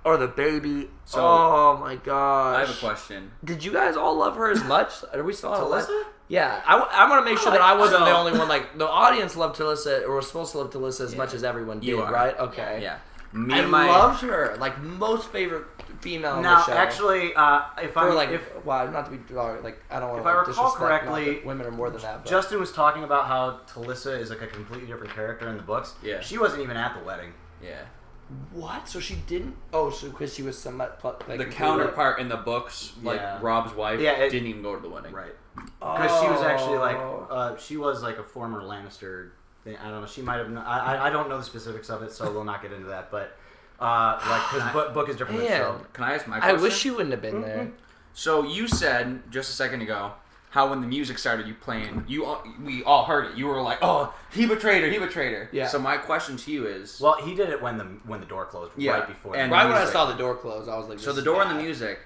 or the baby. So, oh, my gosh. I have a question. Did you guys all love her as much? Are we still on Talissa? Yeah. I want to make sure that I wasn't the only one. Like, the audience loved Talissa or was supposed to love Talissa as much as everyone did, right? Okay. Yeah. Me I and my loved her. Like, most favorite female on Now, the show. actually, if For I'm like, if well, not to be like, I don't want if to I like, recall disrespect, correctly, not that women are more than that. But. Justin was talking about how Talissa is like a completely different character in the books. Yeah. She wasn't even at the wedding. Yeah. What? So she didn't? Oh, so because she was somewhat like The counterpart in the books, like Yeah. Rob's wife, didn't even go to the wedding. Right. Because she was actually like, she was like a former Lannister. I don't know. She might have. I don't know the specifics of it, so we'll not get into that. But like, because book is different than show. Can I ask my question? I wish you wouldn't have been there. So you said just a second ago how when the music started, you playing, we all heard it. You were like, "Oh, he betrayed her. He betrayed her." Yeah. So my question to you is, well, he did it when the door closed. Right before. And right when I saw the door close, I was like, so the door and the music.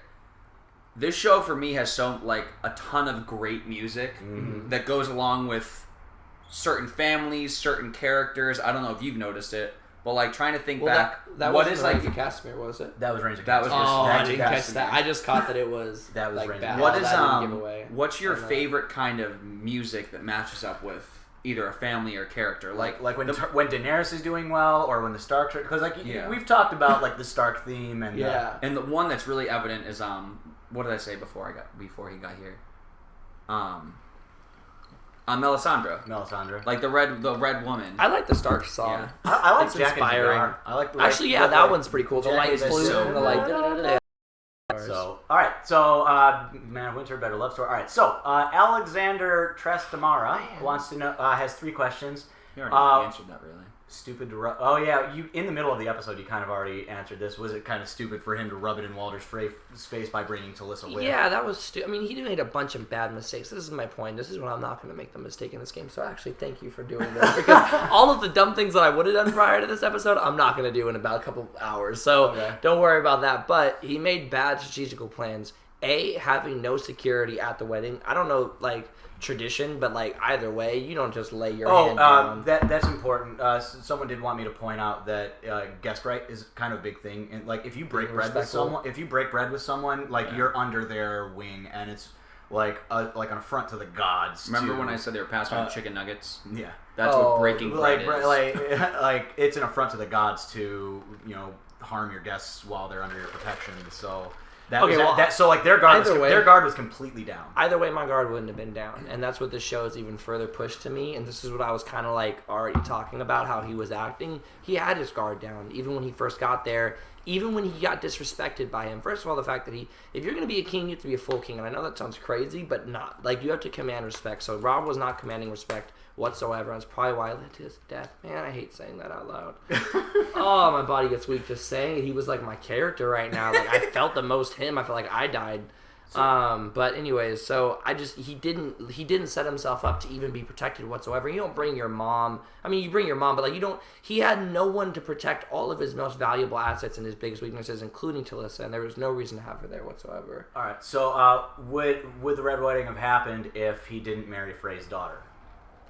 This show for me has a ton of great music that goes along with certain families, certain characters. I don't know if you've noticed it, but like trying to think back, that what wasn't is like Ranger Casimir, was it? That was Ranger. That was I didn't catch that. I just caught that it was that was like Ranger. bad. What is that didn't give away. What's your favorite kind of music that matches up with either a family or a character? Like when Daenerys is doing well, or when the Starks are, because we've talked about like the Stark theme and and the one that's really evident is what did I say before he got here? Melisandre. Like the red woman. I like the Stark song. Yeah. I like it's Jack inspiring. And I like the actually, yeah, that one's pretty cool. The light flute and the like. So, all right. So, Man of Winter, Better Love Story. All right. So, Alexander Trestamara wants to know, has 3 questions. You already answered that, really. Stupid to rub. Oh, yeah. You in the middle of the episode, you kind of already answered this. Was it kind of stupid for him to rub it in Walter's face by bringing Talissa with? Yeah, that was stupid. I mean, he made a bunch of bad mistakes. This is my point. This is when I'm not going to make the mistake in this game. So, actually, thank you for doing this. Because all of the dumb things that I would have done prior to this episode, I'm not going to do in about a couple hours. So, don't worry about that. But he made bad strategical plans. Having no security at the wedding. I don't know, like, tradition, but like either way, you don't just lay your hand down. That's important. Someone did want me to point out that guest right is kind of a big thing, and like if you break bread with someone, like you're under their wing, and it's like an affront to the gods. Remember when I said they were passing on chicken nuggets? Yeah, that's what breaking bread is. Like it's an affront to the gods to harm your guests while they're under your protection. So. So their guard was completely down. Either way, my guard wouldn't have been down, and that's what this show is even further pushed to me. And this is what I was kind of like already talking about how he was acting. He had his guard down even when he first got there. Even when he got disrespected by him. First of all, the fact that if you're going to be a king, you have to be a full king. And I know that sounds crazy, but not. Like, you have to command respect. So Rob was not commanding respect whatsoever. And that's probably why I led to his death. Man, I hate saying that out loud. Oh, my body gets weak just saying it. He was like my character right now. Like, I felt the most him. I felt like I died. But anyways, so he didn't set himself up to even be protected whatsoever. You don't bring your mom. I mean, you bring your mom, but like he had no one to protect all of his most valuable assets and his biggest weaknesses, including Talissa, and there was no reason to have her there whatsoever. All right. So would the Red Wedding have happened if he didn't marry Frey's daughter?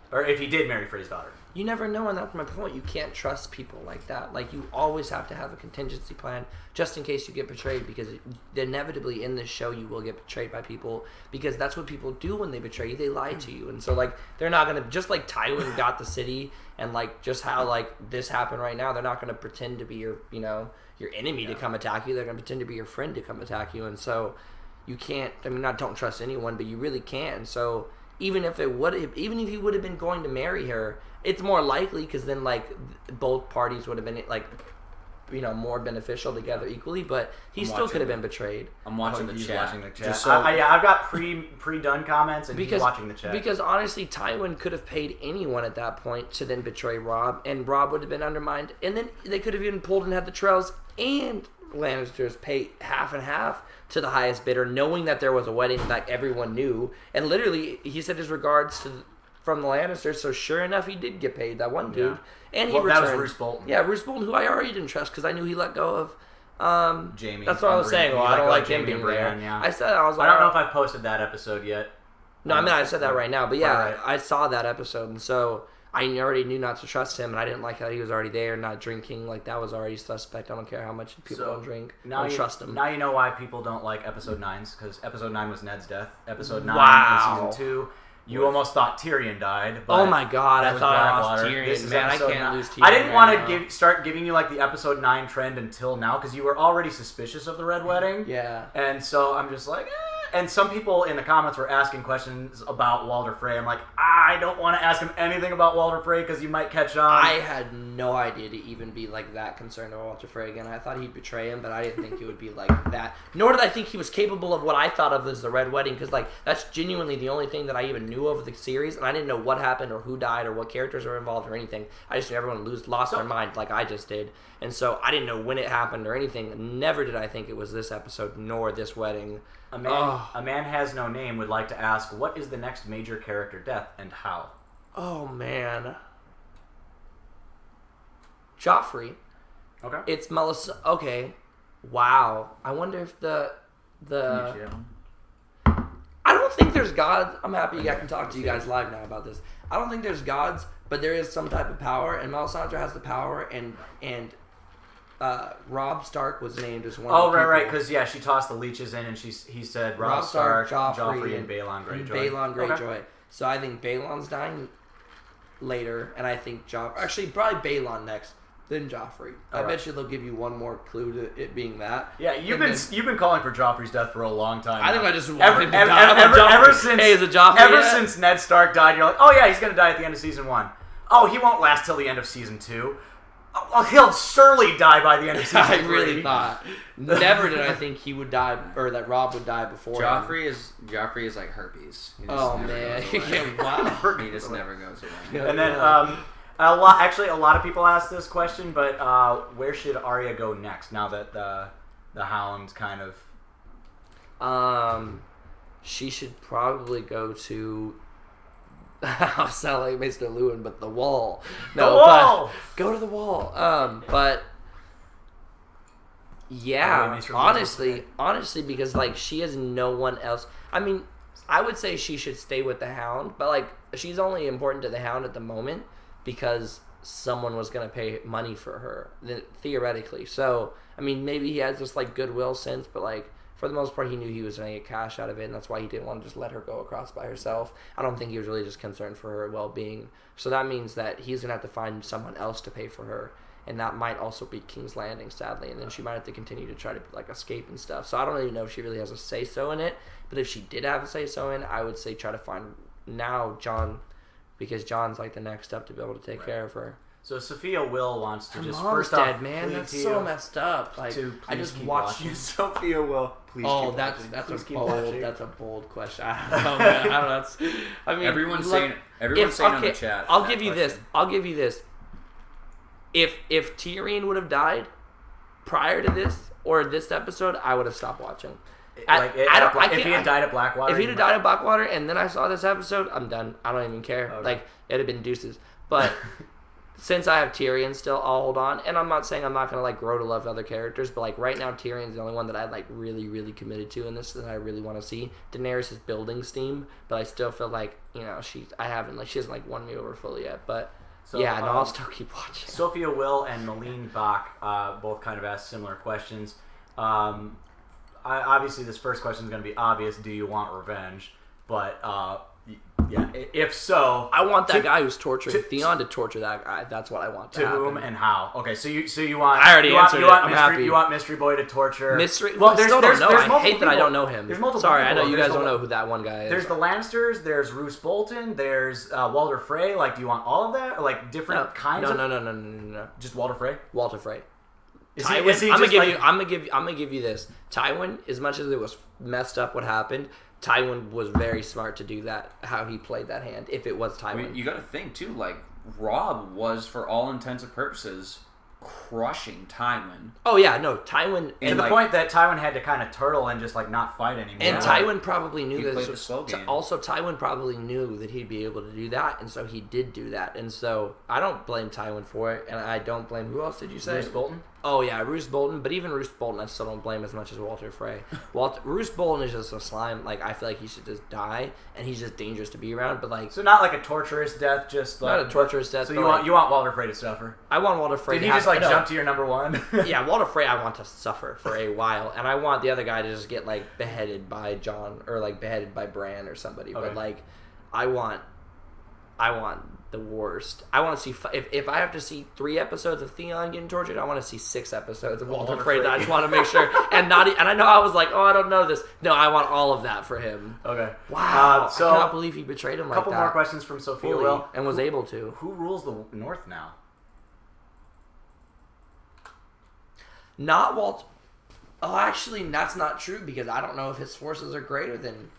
Or if he did marry Frey's daughter? You never know, and that's my point. You can't trust people like that. Like, you always have to have a contingency plan just in case you get betrayed, because inevitably in this show you will get betrayed by people, because that's what people do when they betray you. They lie to you. And so, like, they're not going to, just like Tywin got the city, and like just how like this happened right now, they're not going to pretend to be your enemy to come attack you. They're going to pretend to be your friend to come attack you. And so you can't, I mean, not don't trust anyone, but you really can't. So even if he would have been going to marry her, it's more likely, because then like both parties would have been like, more beneficial together equally. But he still could have been betrayed. I'm watching the chat. Just so, I've got pre-done comments, and he's watching the chat. Because honestly, Tywin could have paid anyone at that point to then betray Robb, and Robb would have been undermined, and then they could have even pulled and had the Trails and Lannisters pay half and half to the highest bidder, knowing that there was a wedding like everyone knew. And literally, he said his regards from the Lannisters, so sure enough, he did get paid, that one dude. Yeah. And he returned. That was Roose Bolton. Yeah, Roose Bolton, who I already didn't trust because I knew he let go of Jamie. That's what I was saying. Well, I don't like him being there. Yeah. I don't know if I've posted that episode yet. No, I mean, I said that right now. But yeah, right. I saw that episode, and so I already knew not to trust him, and I didn't like how he was already there, not drinking. Like, that was already suspect. I don't care how much people don't drink. I don't trust him. Now you know why people don't like episode 9s, because episode 9 was Ned's death. Episode 9 in season 2 You almost thought Tyrion died. But Oh my god, that I was thought I lost Blackwater. This Tyrion. is Man, I episode can't 9. lose Tyrion. I didn't want right now. to start giving you like the episode 9 trend until now because you were already suspicious of the Red Wedding. Yeah. And so I'm just like, And some people in the comments were asking questions about Walder Frey. I'm like, I don't want to ask him anything about Walder Frey because you might catch on. I had no idea to even be like that concerned about Walter Frey again. I thought he'd betray him, but I didn't think it would be like that. Nor did I think he was capable of what I thought of as the Red Wedding, because like that's genuinely the only thing that I even knew of the series, and I didn't know what happened or who died or what characters were involved or anything. I just knew everyone lost their mind like I just did, and so I didn't know when it happened or anything. Never did I think it was this episode nor this wedding. A man has no name would like to ask, what is the next major character death and how? Oh man, Joffrey. Okay. It's Melissa. Okay. Wow. I wonder if the. I don't think there's gods. I'm happy I can talk to you guys live now about this. I don't think there's gods, but there is some type of power, and Melisandre has the power, and Robb Stark was named as one. Oh, of the right, people. because she tossed the leeches in, and he said Robb Stark, Joffrey, and Balon Greyjoy. And Balon Greyjoy. Okay. So I think Balon's dying later, and I think actually probably Balon next, then Joffrey. I bet you they'll give you one more clue to it being that. Yeah, you've been calling for Joffrey's death for a long time. I think I just want him to die. Ever since hey, is it Joffrey ever yet? since Ned Stark died, you're like, oh yeah, he's gonna die at the end of season 1. Oh, he won't last till the end of season 2. Oh, he'll surely die by the end of season 3. I really thought. Never did I think he would die, or that Robb would die before Joffrey is like herpes. Oh man, wow. He just never goes away. And then a lot of people ask this question, but where should Arya go next now that the Hound kind of? She should probably go to. I'll sound like Mr. Lewin, but the Wall. No, the Wall. But go to the Wall. But yeah, honestly, because like she has no one else. I mean, I would say she should stay with the Hound, but like she's only important to the Hound at the moment because someone was gonna pay money for her theoretically. So I mean, maybe he has this like goodwill sense, but like. For the most part, he knew he was going to get cash out of it, and that's why he didn't want to just let her go across by herself. I don't think he was really just concerned for her well-being. So that means that he's going to have to find someone else to pay for her, and that might also be King's Landing, sadly. And then she might have to continue to try to like escape and stuff. So I don't even know if she really has a say-so in it. But if she did have a say-so in it, I would say try to find now Jon, because Jon's like the next step to be able to take care of her. So Sophia Will wants to just mom's first dead, off, man. That's so messed up. Like I just watched you. Sophia Will. Please. Oh, that's a bold question. I don't know, man. I don't know. I mean, everyone's saying on the chat. I'll give you this. If Tyrion would have died prior to this or this episode, I would have stopped watching. If he had died at Blackwater. If he'd have died at Blackwater and then I saw this episode, I'm done. I don't even care. Okay. Like it'd have been deuces. But since I have Tyrion still, I'll hold on. And I'm not saying I'm not gonna like grow to love other characters, but like right now Tyrion's the only one that I like really, really committed to in this that I really want to see. Daenerys is building steam, but I still feel like, you know, she hasn't like won me over fully yet. But I'll still keep watching. Sophia Will and Malene Bach both kind of asked similar questions. Obviously this first question is going to be obvious. Do you want revenge? But yeah, if so, I want that guy who's torturing Theon to torture that guy. That's what I want to happen. whom and how? Okay, so you want? I already answered it. I'm happy. You want Mystery Boy to torture? Well, I still don't know. I hate that I don't know him. There's multiple. Sorry, I know you guys don't know who that one guy is. There's the Lannisters. There's Roose Bolton. There's Walder Frey. Like, do you want all of that? Or like different kinds? No. Just Walder Frey. Walter Frey. I'm gonna give you this. Tywin, as much as it was messed up what happened, Tywin was very smart to do that, how he played that hand, if it was Tywin. I mean, you got to think, too, like, Robb was, for all intents and purposes, crushing Tywin. Oh, yeah, no, Tywin... To the point that Tywin had to kind of turtle and just, like, not fight anymore. And Tywin probably knew that... Played the slow game. Also, Tywin probably knew that he'd be able to do that, and so he did do that. And so, I don't blame Tywin for it, and I don't blame... Who else did you say? Roose Bolton? Oh, yeah, Roose Bolton. But even Roose Bolton, I still don't blame as much as Walter Frey. Roose Bolton is just a slime. Like, I feel like he should just die, and he's just dangerous to be around. But, like... So not like a torturous death, just like... Not a torturous death. So you want Walter Frey to suffer? I want Walter Frey to he just, like, jump to your number one? Yeah, Walter Frey I want to suffer for a while. And I want the other guy to just get, like, beheaded by Jon, or, like, beheaded by Bran or somebody. Okay. But, like... I want the worst. I want to see if I have to see 3 episodes of Theon getting tortured, I want to see 6 episodes of Walder Frey. I just want to make sure, and I know I was like, oh, I don't know this. No, I want all of that for him. Okay. Wow. So I cannot believe he betrayed him like that. A couple more questions from Sophia fully, Will, and was able to. Who rules the North now? Not Walt. Oh, actually, that's not true because I don't know if his forces are greater than.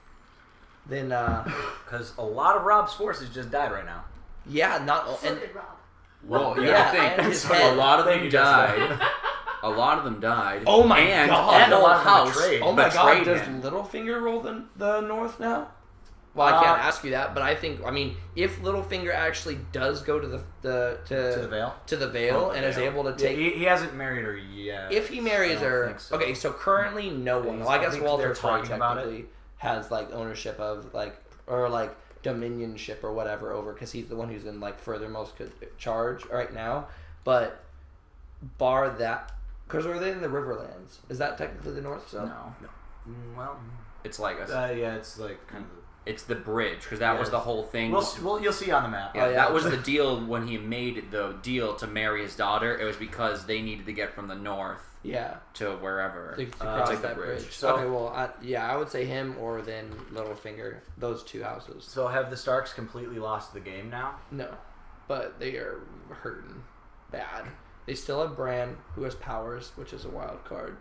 Because a lot of Rob's forces just died right now. Yeah, not. So And, did Rob. Well, yeah, I and his think head. a lot of Thank them you, Jessica. died. A lot of them died. Oh my and God. And a lot of them house betrayed. Oh my God! Does him. Littlefinger rule the North now? Well, I can't ask you that, but I think if Littlefinger actually does go to the Vale and is able to take, he hasn't married her yet. if he marries her, so. Okay, so currently no one. Well, I guess think Walter they're Frey talking about technically has like ownership of or dominionship or whatever over because he's the one who's in furthermost charge right now. But bar that, because are they in the Riverlands? Is that technically the North Zone? No. Well, It's like it's like kind of. it's the bridge because that was the whole thing. Well, you'll see on the map. Yeah, that was the deal when he made the deal to marry his daughter. It was because they needed to get from the north to wherever. To cross like that the bridge. So- Okay, well, I would say him or then Littlefinger. Those 2 houses. So have the Starks completely lost the game now? No, but they are hurting bad. They still have Bran, who has powers, which is a wild card.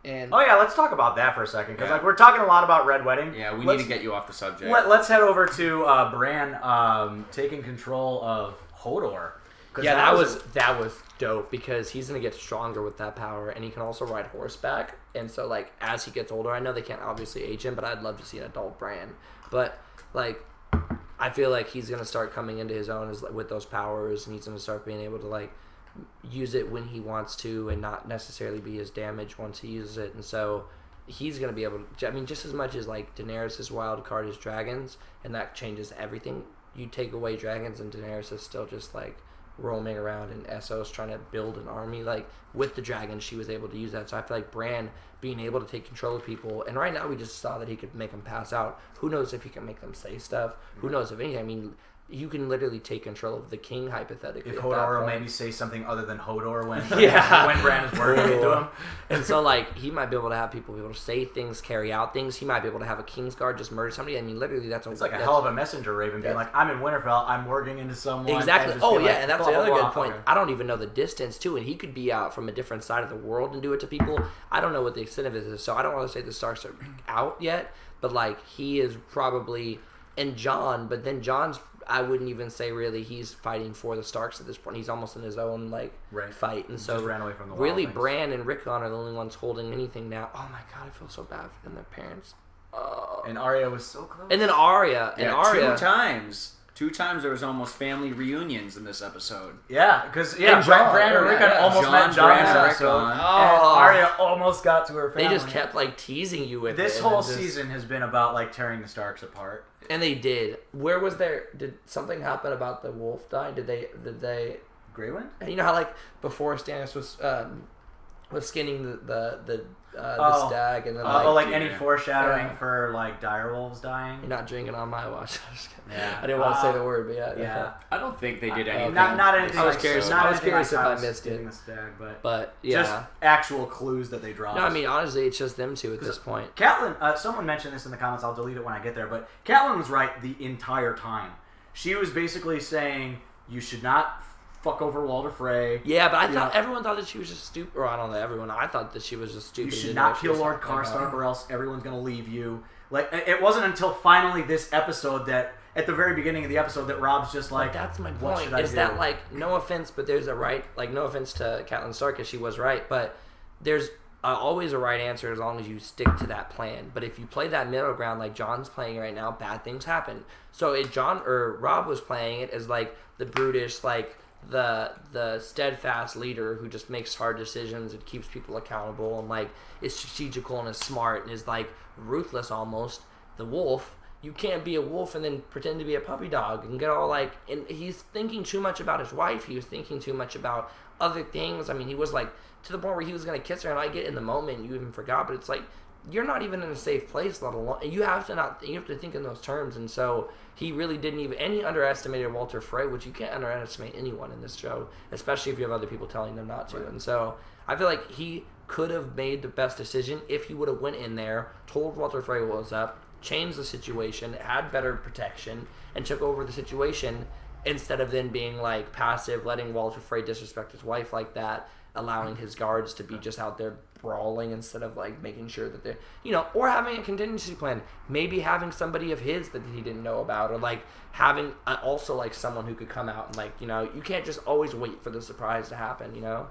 And Oh yeah, let's talk about that for a second because we're talking a lot about Red Wedding. Yeah, we need to get you off the subject. Let's head over to Bran taking control of Hodor. yeah, that was dope because he's gonna get stronger with that power, and he can also ride horseback. And so, as he gets older, I know they can't obviously age him, but I'd love to see an adult Bran. But I feel like he's gonna start coming into his own with those powers, and he's gonna start being able to use it when he wants to, and not necessarily be as damaged once he uses it. And so he's gonna be able to. Just as much as Daenerys' wild card is dragons, and that changes everything. You take away dragons, and Daenerys is still just roaming around in Essos trying to build an army. With the dragons, she was able to use that. So I feel like Bran being able to take control of people, and right now we just saw that he could make them pass out. Who knows if he can make them say stuff? Who knows if anything? You can literally take control of the king, hypothetically. If Hodor will maybe say something other than Hodor when when Bran is working into him. And so, he might be able to have people be able to say things, carry out things. He might be able to have a Kingsguard just murder somebody. Literally, that's it's like a hell of a messenger raven being like, I'm in Winterfell, I'm working into someone. Exactly. And Oh, yeah, and that's blah, the other blah, good blah. point. Okay. I don't even know the distance, too, and he could be out from a different side of the world and do it to people. I don't know what the extent of it is, so I don't want to say the Starks are out yet, but, he is probably... And Jon, but then Jon's... I wouldn't even say really he's fighting for the Starks at this point. He's almost in his own fight, and so just ran away from the really wildlings. Bran and Rickon are the only ones holding anything now. Oh my God, I feel so bad for them. Their parents. And Arya was so close. And then Arya. Two times. 2 times there was almost family reunions in this episode. Yeah, because Bran and Rickon almost met Jon in this episode, and Arya almost got to her family. They just kept teasing you with this it. whole season has been about tearing the Starks apart. And they did. Where was there? Did something happen about the wolf dying? Did they? Grey Wind? And you know how before Stannis was skinning the stag, and then any foreshadowing for direwolves dying. You're not drinking on my watch. Yeah, I didn't want to say the word, but yeah. I don't think they did anything. Not anything. I was curious. I was curious if I House missed it. The stag, but yeah, just actual clues that they dropped. No, honestly, it's just them two at this point. Catelyn, someone mentioned this in the comments. I'll delete it when I get there. But Catelyn was right the entire time. She was basically saying you should not fuck over Walder Frey. Yeah, but I thought everyone thought that she was just stupid. Or I don't know, everyone. I thought that she was just stupid. You should not kill Lord Karstark, or else everyone's gonna leave you. It wasn't until finally this episode that. At the very beginning of the episode, that Rob's just but that's my point. Is that no offense, but there's a right. No offense to Catelyn Stark, because she was right, but there's always a right answer as long as you stick to that plan. But if you play that middle ground like Jon's playing right now, bad things happen. So if Rob was playing it as the brutish, the steadfast leader who just makes hard decisions and keeps people accountable and is strategical and is smart and is ruthless almost. The wolf. You can't be a wolf and then pretend to be a puppy dog and get all and he's thinking too much about his wife. He was thinking too much about other things. He was to the point where he was going to kiss her, and I get in the moment, you even forgot, but it's you're not even in a safe place, let alone you have to think in those terms. And so he really didn't even, and he underestimated Walter Frey, which you can't underestimate anyone in this show, especially if you have other people telling them not to. Right. And so I feel like he could have made the best decision if he would have went in there, told Walter Frey what was up, changed the situation, had better protection, and took over the situation instead of then being like passive, letting Walter Frey disrespect his wife like that, allowing his guards to be just out there brawling instead of like making sure that they're, or having a contingency plan, maybe having somebody of his that he didn't know about, or like having also like someone who could come out and like, you can't just always wait for the surprise to happen, Yeah.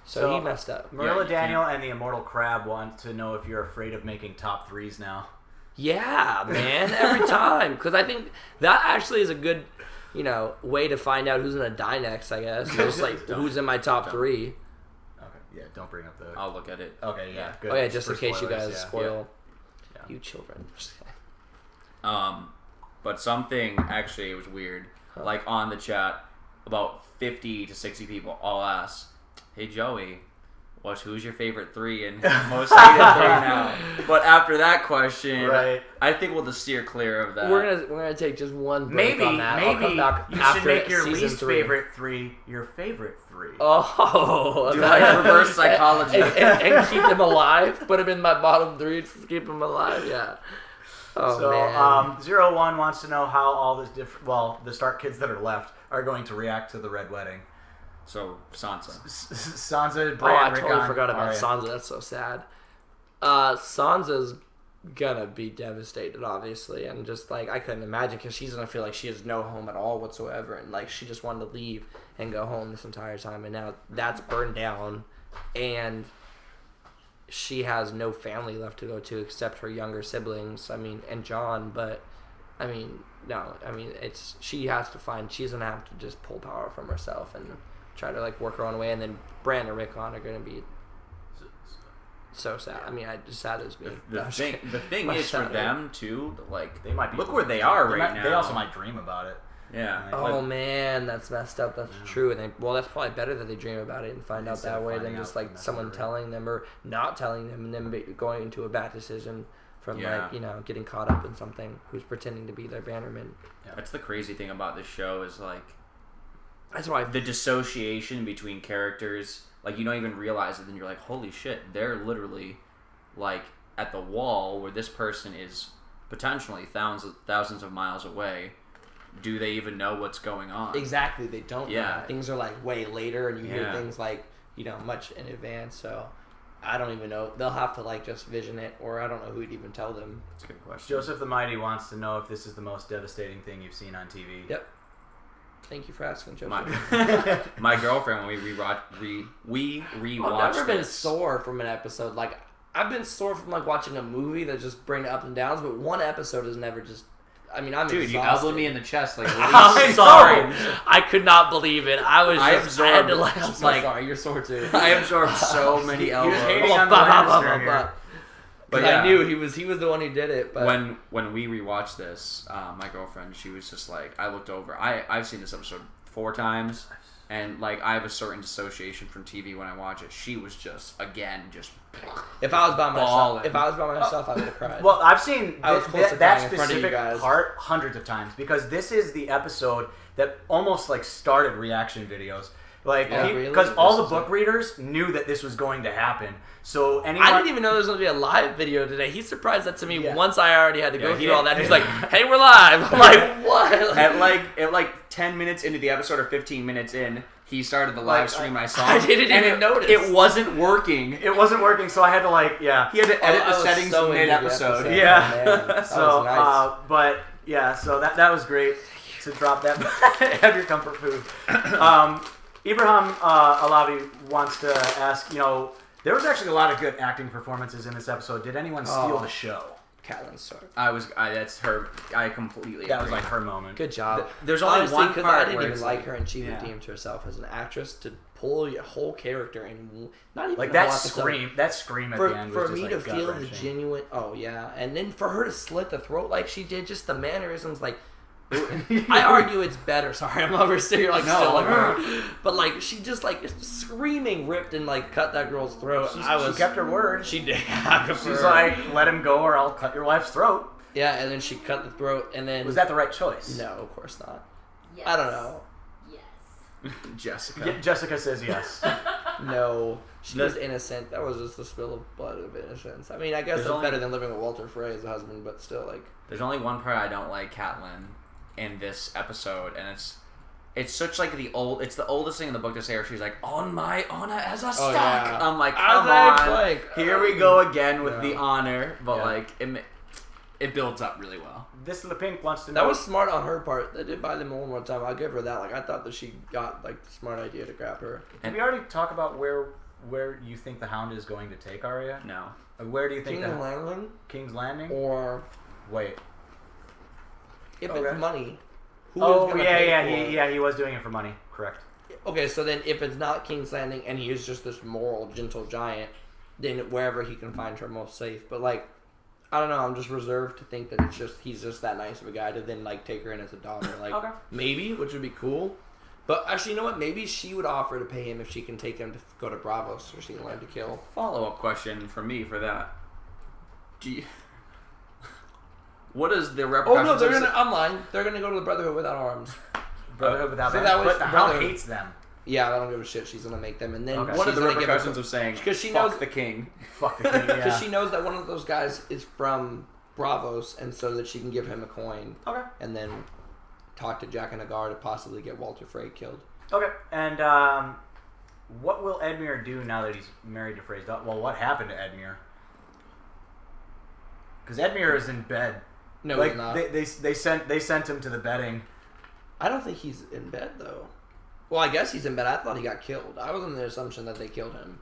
So he messed up. Marilla Daniel and the Immortal Crab want to know if you're afraid of making top 3s now. Yeah, man, every time. Because I think that actually is a good, way to find out who's going to die next, I guess. Just like, who's in my top 3. Okay, yeah, don't bring up the... I'll look at it. Okay, yeah, good. Oh, yeah, just in case spoilers, you guys spoil you children. But something, actually, it was weird. Like, on the chat, about 50 to 60 people all asked, hey, Joey, who's your favorite 3 and most hated 3 now? But after that question, right. I think we'll just steer clear of that. We're gonna take just one break on that. Maybe you should make your least favorite 3 your favorite 3. Oh, do like reverse psychology and keep them alive. Put them in my bottom 3 to keep them alive. Yeah. Oh so, man. 01 wants to know how all the the Stark kids that are left are going to react to the Red Wedding. So Sansa, Bran, I totally forgot about Sansa. That's so sad. Sansa's gonna be devastated, obviously, and just like I couldn't imagine, because she's gonna feel like she has no home at all whatsoever, and like she just wanted to leave and go home this entire time, and now that's burned down, and she has no family left to go to except her younger siblings. I mean, and Jon, but I mean, no, I mean she's gonna have to just pull power from herself and try to like work her own way, and then Bran and Rickon are going to be so sad. I mean, as sad as me. The thing is for them too, like they might be. Look where they are right now. They also might dream about it. Yeah. Oh man, that's messed up. That's true. And that's probably better that they dream about it and find out that way than just like someone telling them or not telling them and then going into a bad decision from like getting caught up in something who's pretending to be their bannerman. Yeah. That's the crazy thing about this show is like. That's why the dissociation between characters, like you don't even realize it, then you're like, holy shit, they're literally like at the wall where this person is potentially thousands of miles away. Do they even know what's going on? Exactly, they don't know. Things are like way later, and you hear Yeah. things like much in advance. So I don't even know. They'll have to like just vision it, or I don't know who'd even tell them. That's a good question. Joseph the Mighty wants to know if this is the most devastating thing you've seen on TV. Yep. Thank you for asking, Joseph. My girlfriend, when we rewatched I've never been sore from an episode. Like I've been sore from like watching a movie that just bring up and downs, but one episode is never just. I mean, I'm Dude, exhausted. you elbowed me in the chest like. I'm sorry. I could not believe it. I was. I had to laugh. I'm so like, sorry. You're sore too. I absorbed so many elbows. He was hating on the Lannister here. But yeah, I knew he was the one who did it. But when we rewatched this, my girlfriend, she was just like, I looked over. I've seen this episode 4 times, and like I have a certain dissociation from TV when I watch it. She was just If I was by myself, I would have cried. Well, I've seen that in front of you specific guys. part hundreds of times because this is the episode that almost like started reaction videos. Like, because all the book readers knew that this was going to happen. So anyone... I didn't even know there was going to be a live video today. He surprised that to me once I already had to go through all that. He's like, hey, we're live. I'm like, what? At like 10 minutes into the episode or 15 minutes in, he started the live stream. I saw. I didn't even notice. It wasn't working. It wasn't working, so I had to He had to edit the settings mid-episode. Yeah. So, nice. But yeah, so that was great to drop that. Have your comfort food. Ibrahim Alavi wants to ask, there was actually a lot of good acting performances in this episode. Did anyone steal the show? Catelyn Stark. That's her. I completely. That was like her moment. Good job. There's only one part I didn't where even like her, and she redeemed herself as an actress to pull your whole character and not even like that scream. That scream at the end was for me to feel the genuine. Oh yeah, and then for her to slit the throat like she did, just the mannerisms, like I argue it's better. Sorry, I'm over here like No, still like- like, but like she just like screaming ripped and like cut that girl's throat. She kept her word. She did. She's like, let him go or I'll cut your wife's throat. Yeah, and then she cut the throat, and then Was that the right choice? No, of course not. Yes. I don't know. Yes. Jessica. Jessica says yes. No, she was innocent. That was just a spill of blood of innocence. I mean, I guess There's it's only- better than living with Walter Frey as a husband, but still, like. There's only one part I don't like Catelyn in this episode, and it's such like it's the oldest thing in the book to say where she's like, on my honor as a Stark. yeah. I'm like, I was come like, on. like, Here we go again with the Yeah. honor, but Yeah. like it builds up really well. This LePink wants to know. That was smart on her part. They did buy them one more time. I'll give her that. Like, I thought that she got like the smart idea to grab her. Did we already talk about where you think the Hound is going to take Arya? No. Where do you think King's Landing? King's Landing? Or wait. if Okay. it's money. Who is Oh gonna yeah, pay yeah, for it? he was doing it for money. Correct. Okay, so then if it's not King's Landing and he is just this moral, gentle giant, then wherever he can find her most safe. But like, I don't know. I'm just reserved to think that he's just that nice of a guy to then like take her in as a daughter. Like Okay. maybe, which would be cool. But actually, you know what? Maybe she would offer to pay him if she can take him to go to Bravos or she can learn to kill. Follow-up question for me for that. What is the Oh repercussions? no, they're of- gonna. I'm lying. They're gonna go to the Brotherhood Without Arms. Brotherhood without So them. that was But the Hound Brotherhood. hates them. Yeah, I don't give a shit. She's gonna make them, and then Okay. What are she's the gonna give repercussions her- of saying because she fuck knows the king? Fuck the king. because Yeah. she knows that one of those guys is from Bravos, and so that she can give him a coin. Okay. And then talk to Jack and Agar to possibly get Walter Frey killed. Okay. And what will Edmure do now that he's married to Frey's daughter? Well, what happened to Edmure? Because Edmure is in bed. No, like he's not. they sent him to the bedding. I don't think he's in bed though. Well, I guess he's in bed. I thought he got killed. I was under the assumption that they killed him.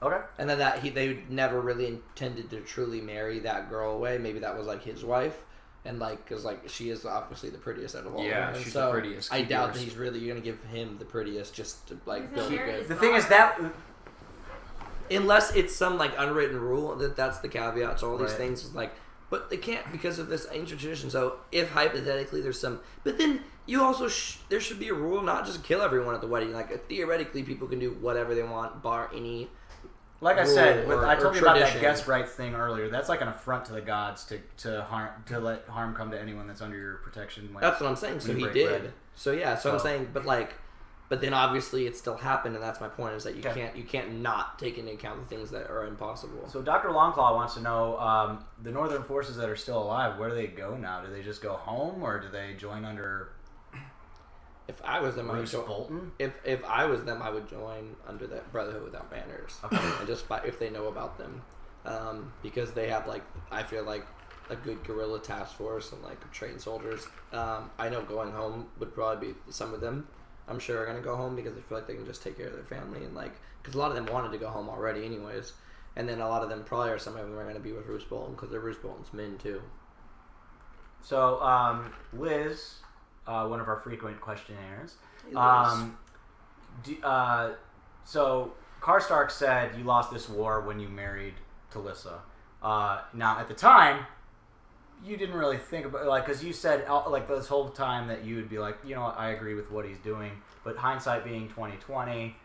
Okay. And then that they never really intended to truly marry that girl away. Maybe that was like his wife, and like because like she is obviously the prettiest out of all. Yeah, of them. And she's so the prettiest. I Keep doubt yours. that he's really gonna give him the prettiest just to like He's build gonna a marry good. The thing is that Unless it's some like unwritten rule that's the caveat to all these Right. things is like, but they can't because of this ancient tradition. So if hypothetically there's some, but then you also there should be a rule not just kill everyone at the wedding. Like theoretically, people can do whatever they want, bar any. Like I rule said, or- I told or you about that tradition. guest rights thing earlier. That's like an affront to the gods to let harm come to anyone that's under your protection. Like, That's what I'm saying. So when he you break did. bread. So yeah. So I'm So- saying, but then obviously it still happened, and that's my point. Is that you Okay. can't not take into account the things that are impossible. So Dr. Longclaw wants to know the Northern forces that are still alive. Where do they go now? Do they just go home, or do they join under? If I was them, I would Bruce join. Bolton? If I was them, I would join under that Brotherhood Without Banners, and just fight if they know about them, because they have like I feel like a good guerrilla task force and like trained soldiers. I know going home would probably be some of them. I'm sure are gonna go home because they feel like they can just take care of their family and like because a lot of them wanted to go home already anyways, and then a lot of them probably or some of them are gonna be with Roose Bolton because they're Roose Bolton's men too. So Liz, one of our frequent questionnaires. Hey, Liz. So Karstark said you lost this war when you married Talissa. Now at the time, you didn't really think about because you said like this whole time that you would be like, you know what, I agree with what he's doing, but hindsight being 2020,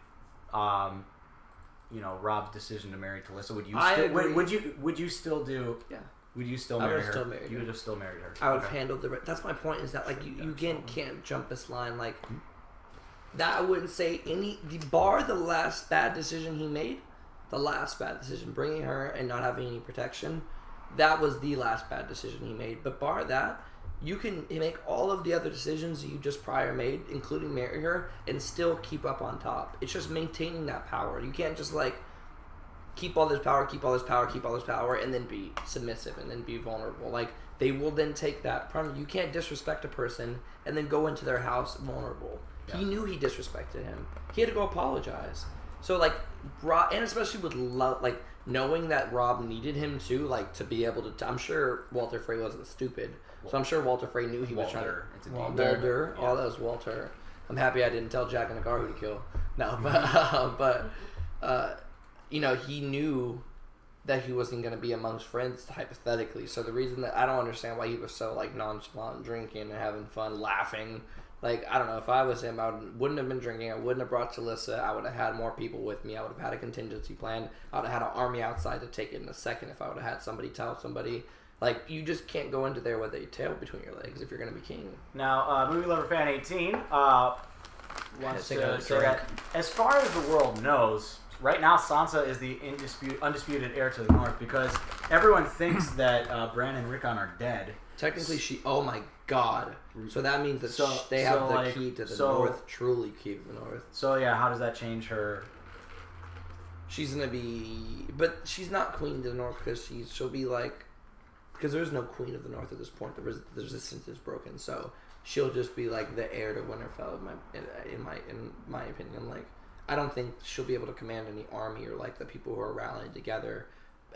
Rob's decision to marry Talissa, would you would you still do? Yeah. Would you still I marry would her? still marry You her. would have still married her. I would Okay. have handled the. That's my point. Is that like you again can't jump this line like that. I wouldn't say bar the last bad decision he made, the last bad decision bringing her and not having any protection. That was the last bad decision he made. But bar that, you can make all of the other decisions you just prior made, including marry her, and still keep up on top. It's just maintaining that power. You can't just like keep all this power, keep all this power, keep all this power, and then be submissive and then be vulnerable. Like they will then take that from you. You can't disrespect a person and then go into their house vulnerable. Yeah. He knew he disrespected him. He had to go apologize. So like Rob, and especially with like knowing that Rob needed him too, like to be able to. I'm sure Walter Frey wasn't stupid, so I'm sure Walter Frey knew he was trying to. It's a Walter. Yeah. Oh, that was Walter. I'm happy I didn't tell Jack and Agar who to kill. No, but he knew that he wasn't going to be amongst friends, hypothetically. So the reason that I don't understand why he was so like nonchalant, drinking and having fun, laughing. Like, I don't know, if I was him, wouldn't have been drinking. I wouldn't have brought Talissa. I would have had more people with me. I would have had a contingency plan. I would have had an army outside to take it in a second if I would have had somebody tell somebody. Like, you just can't go into there with a tail between your legs if you're going to be king. Now, Movie Lover Fan 18 wants to say that as far as the world knows, right now Sansa is the undisputed heir to the North because everyone thinks that Bran and Rickon are dead. Technically, oh my god. So that means that they have the key to the North, truly key to the North. So yeah, how does that change her? She's going to be... But she's not queen of the North because she'll be like... Because there's no queen of the North at this point. The resistance is broken, so she'll just be like the heir to Winterfell. In my opinion, like I don't think she'll be able to command any army or like the people who are rallying together.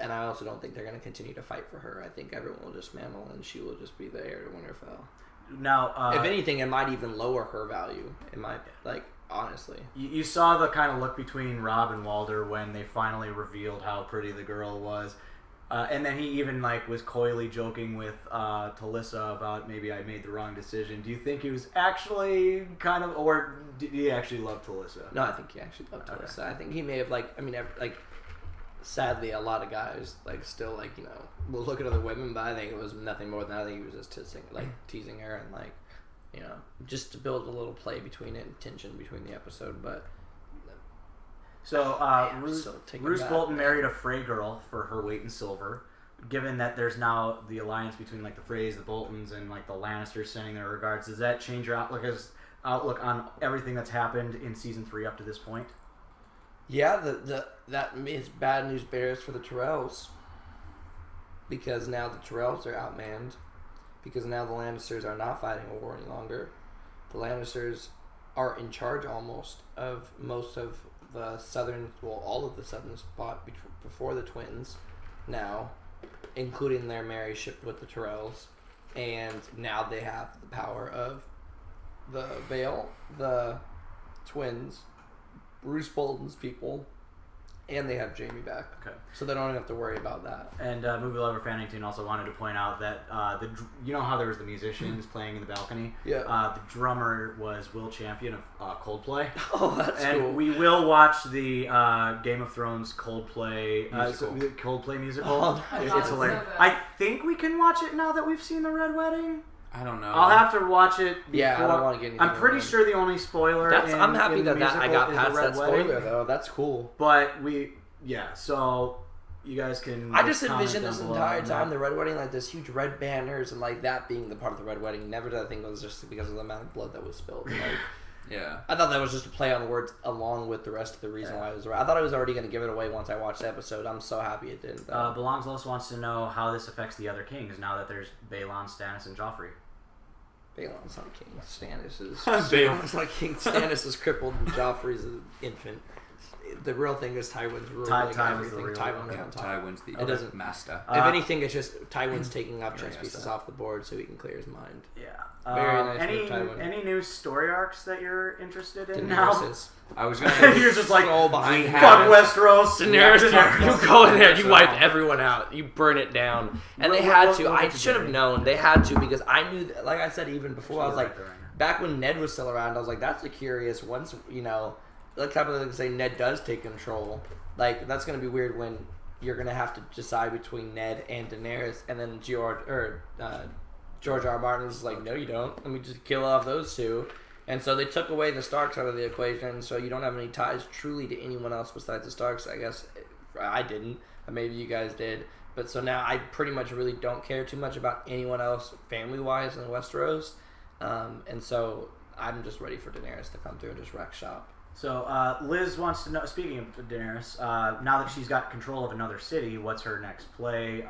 And I also don't think they're going to continue to fight for her. I think everyone will dismantle, and she will just be the heir to Winterfell. Now, if anything, it might even lower her value. It might, like, honestly. You saw the kind of look between Robb and Walder when they finally revealed how pretty the girl was. And then he even like was coyly joking with Talissa about maybe I made the wrong decision. Do you think he was actually kind of, or did he actually love Talissa? No, I think he actually loved Talissa. I think he may have sadly, a lot of guys like still like will look at other women, but I think it was nothing more than I think he was just teasing her and like just to build a little play between it and tension between the episode, but. So, Roose Bolton married a Frey girl for her weight in silver. Given that there's now the alliance between like the Freys, the Boltons, and like the Lannisters sending their regards, does that change your outlook on everything that's happened in season 3 up to this point? Yeah, that is bad news bears for the Tyrells. Because now the Tyrells are outmanned. Because now the Lannisters are not fighting a war any longer. The Lannisters are in charge almost of most of the southern, all of the southern spot before the twins now, including their marriage with the Tyrells, and now they have the power of the Vale, the twins, Roose Bolton's people, and they have Jaime back. Okay. So they don't even have to worry about that. And Movie Lover Fan 18 also wanted to point out that you know how there was the musicians playing in the balcony? Yeah. The drummer was Will Champion of Coldplay. Oh, that's and cool. We will watch the Game of Thrones Coldplay musical. Oh, nice. It's hilarious. So I think we can watch it now that we've seen the Red Wedding. I don't know. I'll have to watch it before. Yeah, I don't want to get anything I'm pretty sure the only spoiler I'm happy that I got past that spoiler, Wedding. though. That's cool. But so you guys can... I just envisioned this entire time the Red Wedding, like this huge red banners and like that being the part of the Red Wedding. Never did I think it was just because of the amount of blood that was spilled. Like, yeah. I thought that was just a play on words along with the rest of the reason why it was... I thought I was already going to give it away once I watched the episode. I'm so happy it didn't. Belongsless wants to know how this affects the other kings now that there's Balon, Stannis, and Joffrey. Balon's not king. Stannis is... Balon's not king. Stannis is crippled and Joffrey's an infant. The real thing is Tywin's ruling everything. Tywin's the master. If anything, it's just Tywin's taking off chess pieces off the board so he can clear his mind. Yeah. Very nice Tywin. Any new story arcs that you're interested in Daenerys. I was gonna. You're just like behind. Fuck Westeros. Daenerys. You go in there. You wipe everyone out. You burn it down. And they had to. I should have known. They had to because I knew. Like I said even before, I was like, back when Ned was still around, I was like, that's a curious. Once like type of thing to say Ned does take control. Like that's gonna be weird when you're gonna have to decide between Ned and Daenerys, and then George R. Martin was like, no, you don't. Let me just kill off those two. And so they took away the Starks out of the equation, so you don't have any ties truly to anyone else besides the Starks. I guess I didn't. Maybe you guys did. But so now I pretty much really don't care too much about anyone else family-wise in Westeros. And so I'm just ready for Daenerys to come through and just wreck shop. So Liz wants to know, speaking of Daenerys, now that she's got control of another city, what's her next play?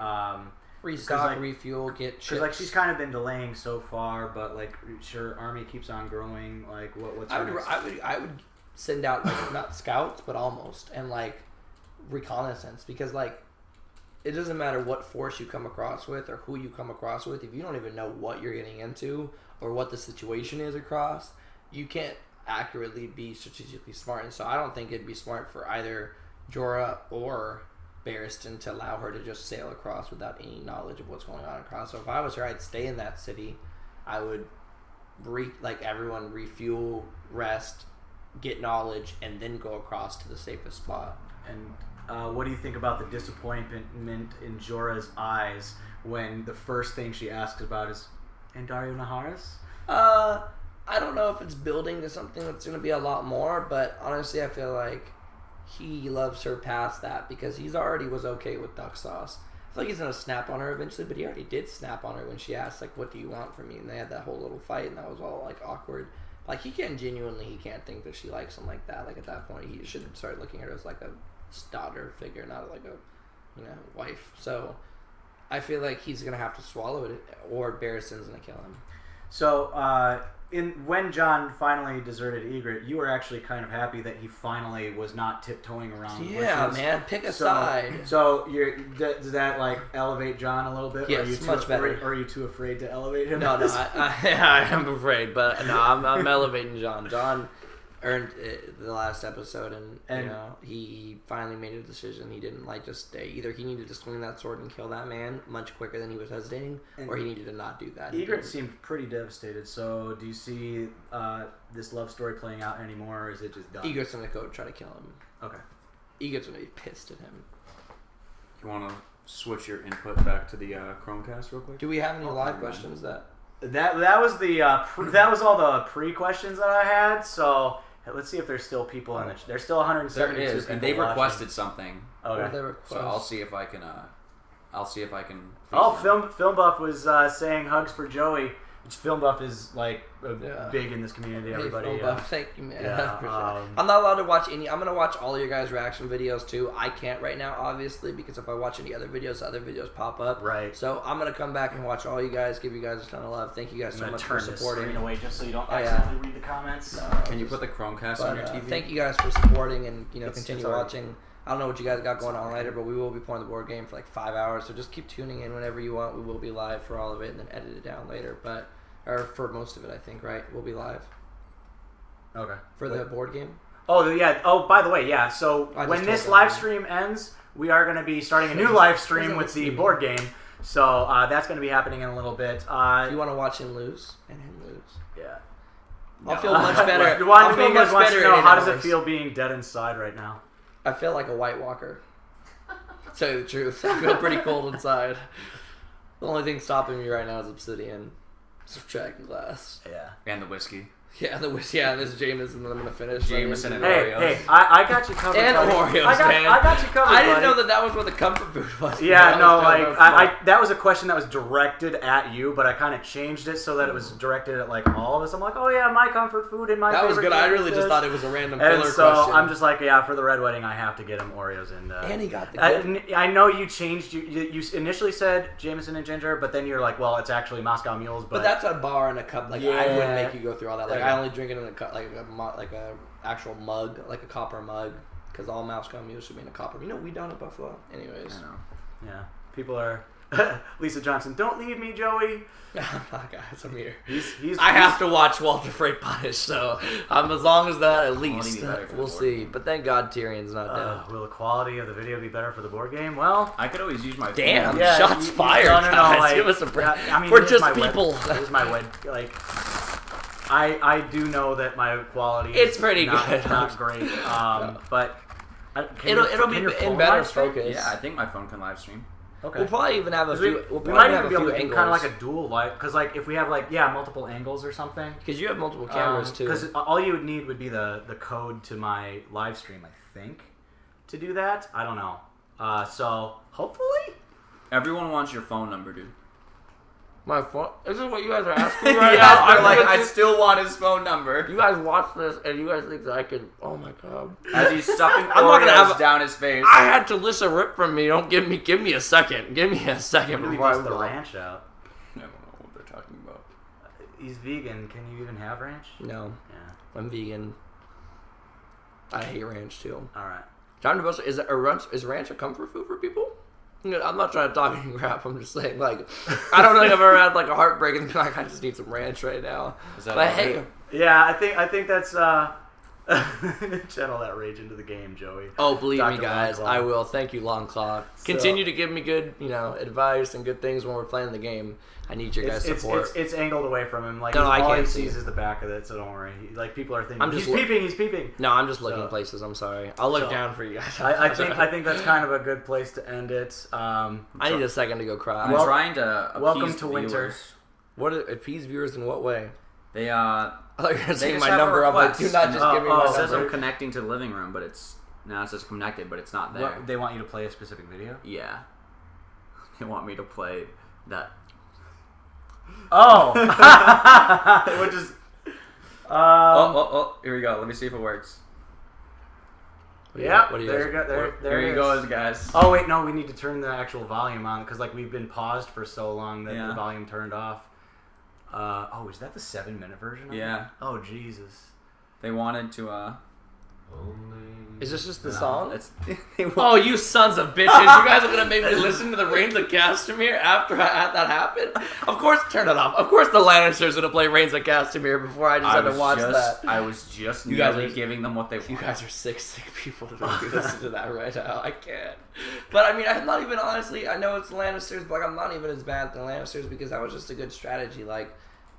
Restock, refuel, get chips. Because like she's kind of been delaying so far, but like her army keeps on growing. Like what's her next? I would send out like not scouts, but almost and like reconnaissance because like it doesn't matter what force you come across with or who you come across with if you don't even know what you're getting into or what the situation is across, you can't accurately be strategically smart. And so I don't think it'd be smart for either Jorah or Barristan to allow her to just sail across without any knowledge of what's going on across. So if I was her, I'd stay in that city. I would everyone refuel, rest, get knowledge, and then go across to the safest spot. And what do you think about the disappointment in Jorah's eyes when the first thing she asks about is Andario Naharis? I don't know if it's building to something that's going to be a lot more, but honestly, I feel like he loves her past that because he's already was okay with duck sauce. I feel like he's going to snap on her eventually, but he already did snap on her when she asked, like, what do you want from me? And they had that whole little fight, and that was all, like, awkward. Like, he can't think that she likes him like that. Like, at that point, he should start looking at her as, like, a daughter figure, not like a, wife. So, I feel like he's going to have to swallow it, or Barristan's going to kill him. So, when Jon finally deserted Ygritte, you were actually kind of happy that he finally was not tiptoeing around. Yeah, man, pick a side. So does that like elevate Jon a little bit? Yes, or are you much better. Or are you too afraid to elevate him? No, I am afraid, but no, I'm elevating Jon. Jon earned the last episode, and he finally made a decision. He didn't just stay. Either he needed to swing that sword and kill that man much quicker than he was hesitating, or he needed to not do that. Ygritte seemed pretty devastated. So do you see this love story playing out anymore, or is it just done? Ygritte's gonna go try to kill him. Okay. Ygritte's gonna be pissed at him. You want to switch your input back to the Chromecast real quick? Do we have any live questions that was the that was all the pre-questions that I had. So let's see if there's still people in the. There's still 172 There is, people and they watching. requested something. Okay. So I'll see if I can. Oh, Film Buff was saying hugs for Joey. Which Film Buff is like big in this community. Everybody. Film Buff, thank you, man. Yeah, I'm not allowed to watch any. I'm gonna watch all your guys' reaction videos too. I can't right now, obviously, because if I watch any other videos pop up. Right. So I'm gonna come back and watch all you guys. Give you guys a ton of love. Thank you guys so much for supporting. Turn away just so you don't accidentally read the comments. No, can you put the Chromecast on your TV? Thank you guys for supporting and continue watching. I don't know what you guys got going on later, but we will be playing the board game for like 5 hours. So just keep tuning in whenever you want. We will be live for all of it and then edit it down later, or for most of it, I think. Right? We'll be live. Okay. For the board game. Oh yeah. Oh, by the way, yeah. So when this live stream ends, we are going to be starting a new live stream with the board game. So that's going to be happening in a little bit. You want to watch him lose and him lose? Yeah. I'll feel much better. I'll feel much better. How does it feel being dead inside right now? I feel like a White Walker. To tell you the truth, I feel pretty cold inside. The only thing stopping me right now is obsidian, subtracting glass. Yeah. And the whiskey. Yeah, the whiskey. Yeah, this is Jameson that I'm gonna finish. Jameson and Oreos. Hey, I got you covered. And buddy. Oreos, man. I got you covered. I didn't know that was what the comfort food was. Yeah, no, like that was a question that was directed at you, but I kind of changed it so that it was directed at like all of us. I'm like, oh yeah, my comfort food and my. That was favorite good. I really is just thought it was a random filler and so question. I'm just like, yeah, for the Red Wedding, I have to get him Oreos and he got the. I know you changed. You initially said Jameson and ginger, but then you're like, well, it's actually Moscow Mules. But that's a bar and a cup. Like yeah. I wouldn't make you go through all that. Like I only drink it in a cup, like a actual mug, like a copper mug, because all Moscow Mules should be in a copper. You know, we don't at Buffalo. Anyways. I know. Yeah. People are. Lisa Johnson, don't leave me, Joey. Guys, I'm here. I have to watch Walter Frey punish, so as long as that, at least we'll see. But thank God Tyrion's not dead. Will the quality of the video be better for the board game? Well, I could always use my. Damn, shots fired. No, guys. Like, give us a break. I mean, we're just people. Here's my web. Like, I do know that my quality. It's pretty good. Not great. But it'll be in better focus. Yeah, I think my phone can live stream. Okay. We'll probably even have a few. We might even be able to do kind of like a dual light, because like if we have like multiple angles or something. Because you have multiple cameras too. Because all you would need would be the code to my live stream, I think, to do that. I don't know. So hopefully, everyone wants your phone number, dude. My phone? Is this what you guys are asking me right yes, now? they're like, I still want his phone number. You guys watch this, and you guys think that I could... Oh, my God. As he's stuffing Oreos down his face. I had to listen rip from me. Don't give me a second. Give me a second before I the ranch out. I don't know what they're talking about. He's vegan. Can you even have ranch? No. Yeah. I'm vegan. I hate ranch, too. All right. Time to bust... Is ranch a comfort food for people? I'm not trying to talk any crap. I'm just saying, like, I don't think I've ever had like a heartbreak and like I just need some ranch right now. Is that but hey, yeah, I think that's Channel that rage into the game, Joey. Oh, believe Dr. me, guys, Longclaw. I will. Thank you, Longclaw. Continue to give me good, advice and good things when we're playing the game. I need your guys' support. It's angled away from him. Like No, I all can't he see sees it. is the back of it, so don't worry. Like people are thinking, He's peeping. No, I'm just looking places. I'm sorry. I'll look down for you guys. I think that's kind of a good place to end it. I need a second to go cry. I'm trying to appease welcome the to winter. viewers. What appease viewers in what way? They I thought you were they saying just my have a number. I'm like, request. do not just give me my It says number. I'm connecting to the living room, but it says connected, but it's not there. What, they want you to play a specific video? Yeah. They want me to play that. Oh! Which is... Here we go. Let me see if it works. Yeah, what do you there guys- Here it you is. go, guys. Oh wait, no, we need to turn the actual volume on because we've been paused for so long that Yeah. the volume turned off. Is that the 7-minute version? Of Yeah. it? Oh Jesus. They wanted to. Is this just the song? It's, Oh, you sons of bitches! You guys are gonna make me listen to the Reigns of Castamere after that happened? Of course, turn it off. Of course, the Lannisters gonna play Reigns of Castamere before I just had to watch that. I was just You guys nearly are- giving them what they want. You guys are sick people to make me listen to that right now. I can't. But I mean, I'm not even honestly. I know it's Lannisters, but I'm not even as bad than Lannisters because that was just a good strategy. Like,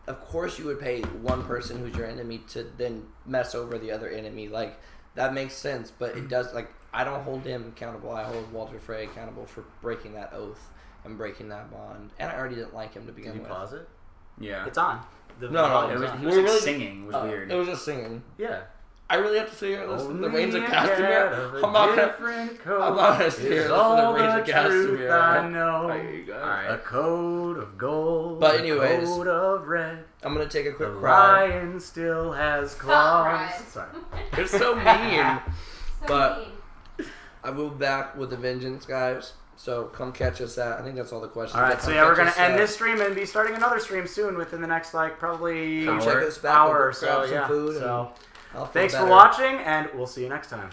of course, you would pay one person who's your enemy to then mess over the other enemy. Like, that makes sense. But it does. Like, I don't hold him accountable. I hold Walter Frey accountable for breaking that oath and breaking that bond. And I already didn't like him to begin Did you with. pause it? Yeah. It's on. No, volume's He on. was like singing. It was weird. It was just singing. Yeah. I really have to sit here and listen to the Reigns of Only a cat Castamere. of a I'm not different code gonna sit here is and listen to all the Reigns the of truth Castamere. I know. There you go. A code of gold. But a anyways, code of red. I'm gonna take a quick The cry. lion still has Stop, claws. Ryan. Sorry. You're so mean. So But mean. I will be back with a vengeance, guys. So come catch us at. I think that's all the questions. All right, Come so yeah, we're catch gonna us end at- this stream and be starting another stream soon within the next probably Come check us back. hour We'll or go so. grab some Yeah. food So and I'll feel thanks for better. watching, and we'll see you next time.